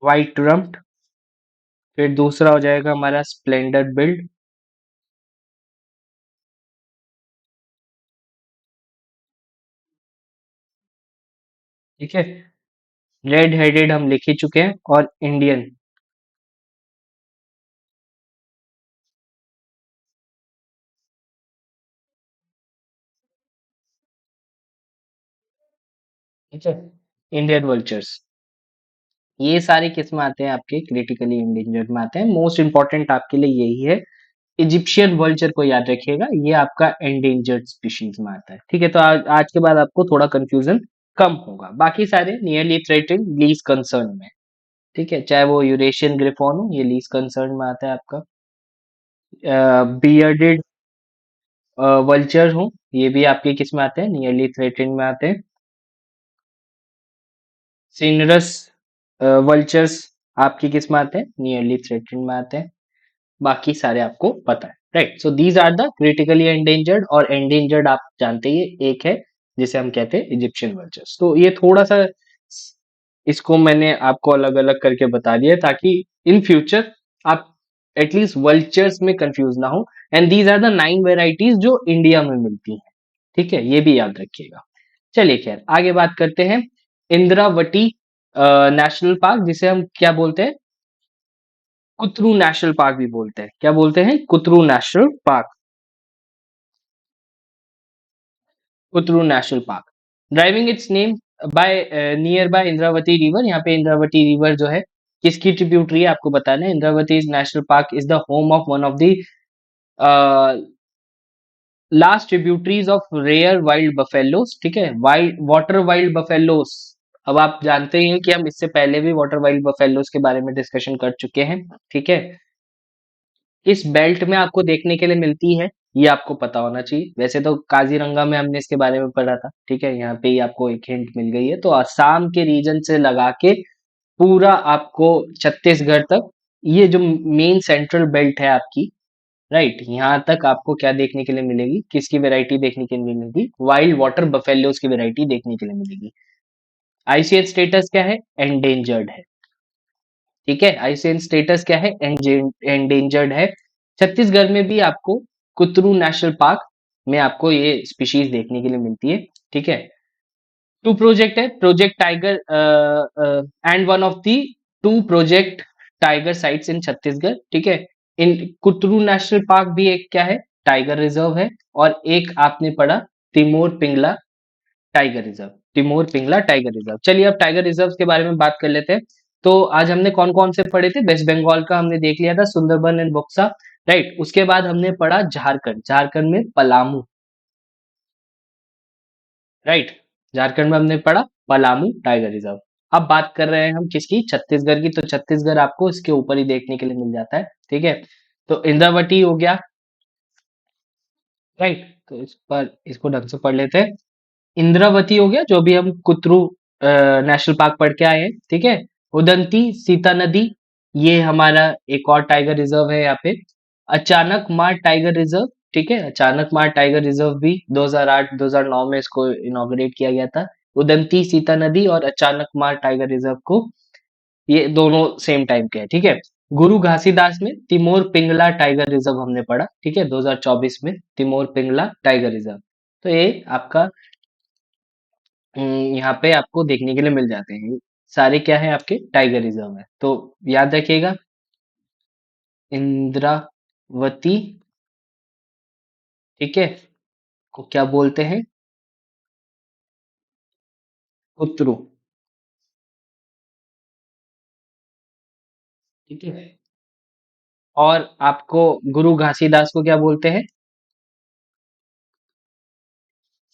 व्हाइट रम्प। फिर दूसरा हो जाएगा हमारा स्प्लेंडर बिल्ड, ठीक है। रेड हेडेड हम लिख ही चुके हैं, और इंडियन, ठीक है, इंडियन वल्चर्स। ये सारे किस में आते हैं, आपके क्रिटिकली इंडेंजर्ड में आते हैं। मोस्ट इंपॉर्टेंट आपके लिए यही है इजिप्शियन वल्चर को याद रखिएगा, ये आपका एंडेंजर्ड स्पीशीज में आता है। ठीक है, तो आज के बाद आपको थोड़ा कंफ्यूजन कम होगा। बाकी सारे नियरली थ्रेटेंड, लीस्ट कंसर्न में। ठीक है, चाहे वो यूरेशियन ग्रिफॉन हो, ये लीस्ट कंसर्न में आता है आपका। बियर्डेड वल्चर हो, ये भी आपके किस में आते हैं, नियरली थ्रेटेंड में आते हैं। सिनरस वल्चर्स आपकी किस में आते हैं, नियरली थ्रेटेंड में आते हैं। बाकी सारे आपको पता है, right. So these are the critically endangered, और एंडेंजर्ड आप जानते ही एक है जिसे हम कहते हैं इजिप्शियन वल्चर्स। तो ये थोड़ा सा इसको मैंने आपको अलग अलग करके बता दिया ताकि इन फ्यूचर आप एटलीस्ट वल्चर्स में कंफ्यूज ना हो। And these are the 9 varieties जो इंडिया में मिलती हैं। ठीक है, ये भी याद रखिएगा। चलिए खैर आगे बात करते हैं। इंद्रावती नेशनल पार्क, जिसे हम क्या बोलते हैं, कुतरू नेशनल पार्क भी बोलते हैं। क्या बोलते हैं, Kutru national park. Kutru national park, driving its name by nearby Indravati river. यहाँ पे इंद्रावती रिवर जो है किसकी ट्रिब्यूटरी है आपको बताना है। Indravati national park is the home of one of the last tributaries of rare wild buffaloes. ठीक है, वाइल्ड वाटर वाइल्ड बफेलोस। अब आप जानते ही हैं कि हम इससे पहले भी वाटर वाइल्ड बफेलोस के बारे में डिस्कशन कर चुके हैं। ठीक है, किस बेल्ट में आपको देखने के लिए मिलती है, ये आपको पता होना चाहिए। वैसे तो काजीरंगा में हमने इसके बारे में पढ़ा था। ठीक है, यहाँ पे ही आपको एक हिंट मिल गई है। तो असम के रीजन से लगा के पूरा आपको छत्तीसगढ़ तक, ये जो मेन सेंट्रल बेल्ट है आपकी, राइट, यहाँ तक आपको क्या देखने के लिए मिलेगी, किसकी वैरायटी देखने के लिए मिलेगी, वाइल्ड वाटर बफेलोज की वैरायटी देखने के लिए मिलेगी। आईसीएन स्टेटस क्या है, एंडेंजर्ड है। ठीक है, आईसीएन स्टेटस क्या है, एंडेंजर्ड है। छत्तीसगढ़ में भी आपको कुतरू नेशनल पार्क में आपको ये स्पीशीज देखने के लिए मिलती है। ठीक है, टू प्रोजेक्ट है, project tiger and one of the two project tiger sites in Chhattisgarh. ठीक है, इन कुतरू नेशनल पार्क भी एक क्या है, टाइगर रिजर्व है। और एक आपने पढ़ा Tamor Pingla tiger reserve, Tamor Pingla tiger reserve. चलिए अब टाइगर रिजर्व के बारे में बात कर लेते हैं। तो आज हमने कौन कौन से पढ़े थे, वेस्ट बंगाल का हमने देख लिया था, सुंदरबन एंड बक्सा, राइट। उसके बाद हमने पढ़ा झारखंड, झारखंड में पलामू, राइट। झारखंड में हमने पढ़ा पलामू टाइगर रिजर्व। अब बात कर रहे हैं हम किसकी, छत्तीसगढ़ की। तो छत्तीसगढ़ आपको इसके ऊपर ही देखने के लिए मिल जाता है। ठीक है, तो इंद्रावती हो गया, राइट। तो इस पर इसको ढंग से पढ़ लेते हैं। इंद्रावती हो गया, जो भी हम कुतरू नेशनल पार्क पढ़ के आए हैं। ठीक है, उदंती सीता नदी, ये हमारा एक और टाइगर रिजर्व है यहाँ पे। अचानक मार टाइगर रिजर्व, ठीक है, अचानक मार टाइगर रिजर्व भी 2008-2009 में इसको इनॉग्रेट किया गया था। उदंती सीता नदी और अचानक मार टाइगर रिजर्व को, ये दोनों सेम टाइम के हैं। ठीक है, गुरु घासीदास में तिमोर पिंगला टाइगर रिजर्व हमने पढ़ा। ठीक है, 2024 में तिमोर पिंगला टाइगर रिजर्व। तो ये आपका यहाँ पे आपको देखने के लिए मिल जाते हैं। सारे क्या है, आपके टाइगर रिजर्व है। तो याद रखिएगा, इंद्रावती, ठीक है, को क्या बोलते हैं, कुतरू। ठीक है, और आपको गुरु घासीदास को क्या बोलते हैं,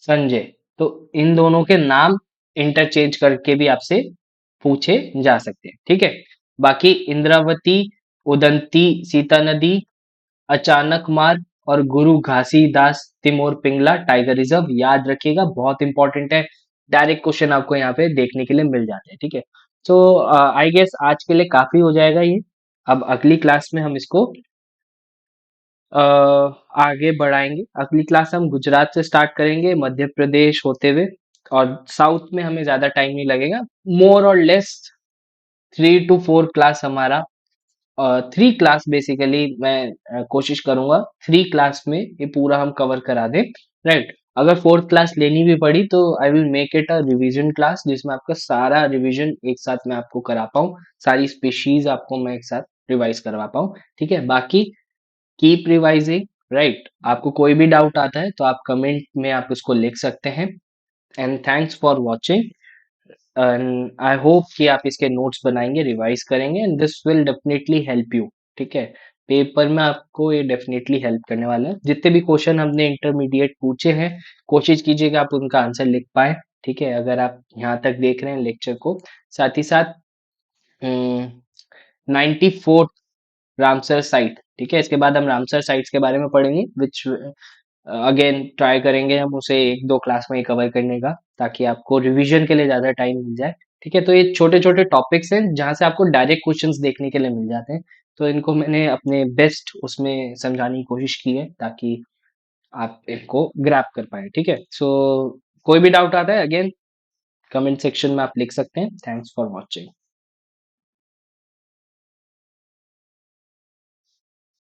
संजय। तो इन दोनों के नाम इंटरचेंज करके भी आपसे पूछे जा सकते हैं। ठीक है, बाकी इंद्रावती, उदंती सीता नदी, अचानक मार और गुरु घासीदास तिमोर पिंगला टाइगर रिजर्व याद रखिएगा, बहुत इंपॉर्टेंट है। डायरेक्ट क्वेश्चन आपको यहाँ पे देखने के लिए मिल जाते हैं। ठीक है, सो आई गेस आज के लिए काफी हो जाएगा ये। अब अगली क्लास में हम इसको अ, आगे बढ़ाएंगे। अगली क्लास हम गुजरात से स्टार्ट करेंगे, मध्य प्रदेश होते हुए, और साउथ में हमें ज्यादा टाइम नहीं लगेगा। मोर और लेस 3 to 4 क्लास हमारा, 3 क्लास बेसिकली मैं कोशिश करूंगा 3 क्लास में ये पूरा हम कवर करा दें, राइट। अगर 4th क्लास लेनी भी पड़ी तो I will make it a revision class, जिसमें आपका सारा रिवीजन एक साथ मैं आपको करा पाऊँ, सारी स्पीशीज आपको मैं एक साथ रिवाइज करवा पाऊँ। ठीक है, बाकी कीप रिवाइजिंग, राइट। आपको कोई भी डाउट आता है तो आप कमेंट में आप उसको लिख सकते हैं। And thanks for watching, and I hope कि आप इसके नोट्स बनाएंगे, रिवाइज करेंगे, and this will definitely help you. ठीक है, पेपर में आपको ये डेफिनेटली हेल्प करने वाला है। जितने भी क्वेश्चन हमने इंटरमीडिएट पूछे हैं, कोशिश कीजिएगा आप उनका आंसर लिख पाएँ, ठीक है? अगर आप यहाँ तक देख रहे हैं लेक्चर को, साथ ही साथ 94 रामसर साइट, ठीक है? इसके बाद हम रामसर साइट्स के बारे में पढ़ेंगे, विच अगेन ट्राई करेंगे हम उसे 1-2 क्लास में ही कवर करने का, ताकि आपको रिवीजन के लिए ज़्यादा टाइम मिल जाए, ठीक है? तो ये छोटे-छोटे टॉपिक्स हैं, जहाँ से आपको डायरेक्ट क्वेश्चंस देखने के लिए मिल जाते हैं। तो इनको मैंने अपने बेस्ट उसमें समझाने की कोशिश की है, ताकि आप इनको ग्रैब कर पाएँ, ठीक है? सो कोई भी डाउट आता है अगेन कमेंट सेक्शन में आप लिख सकते हैं। Thanks for watching.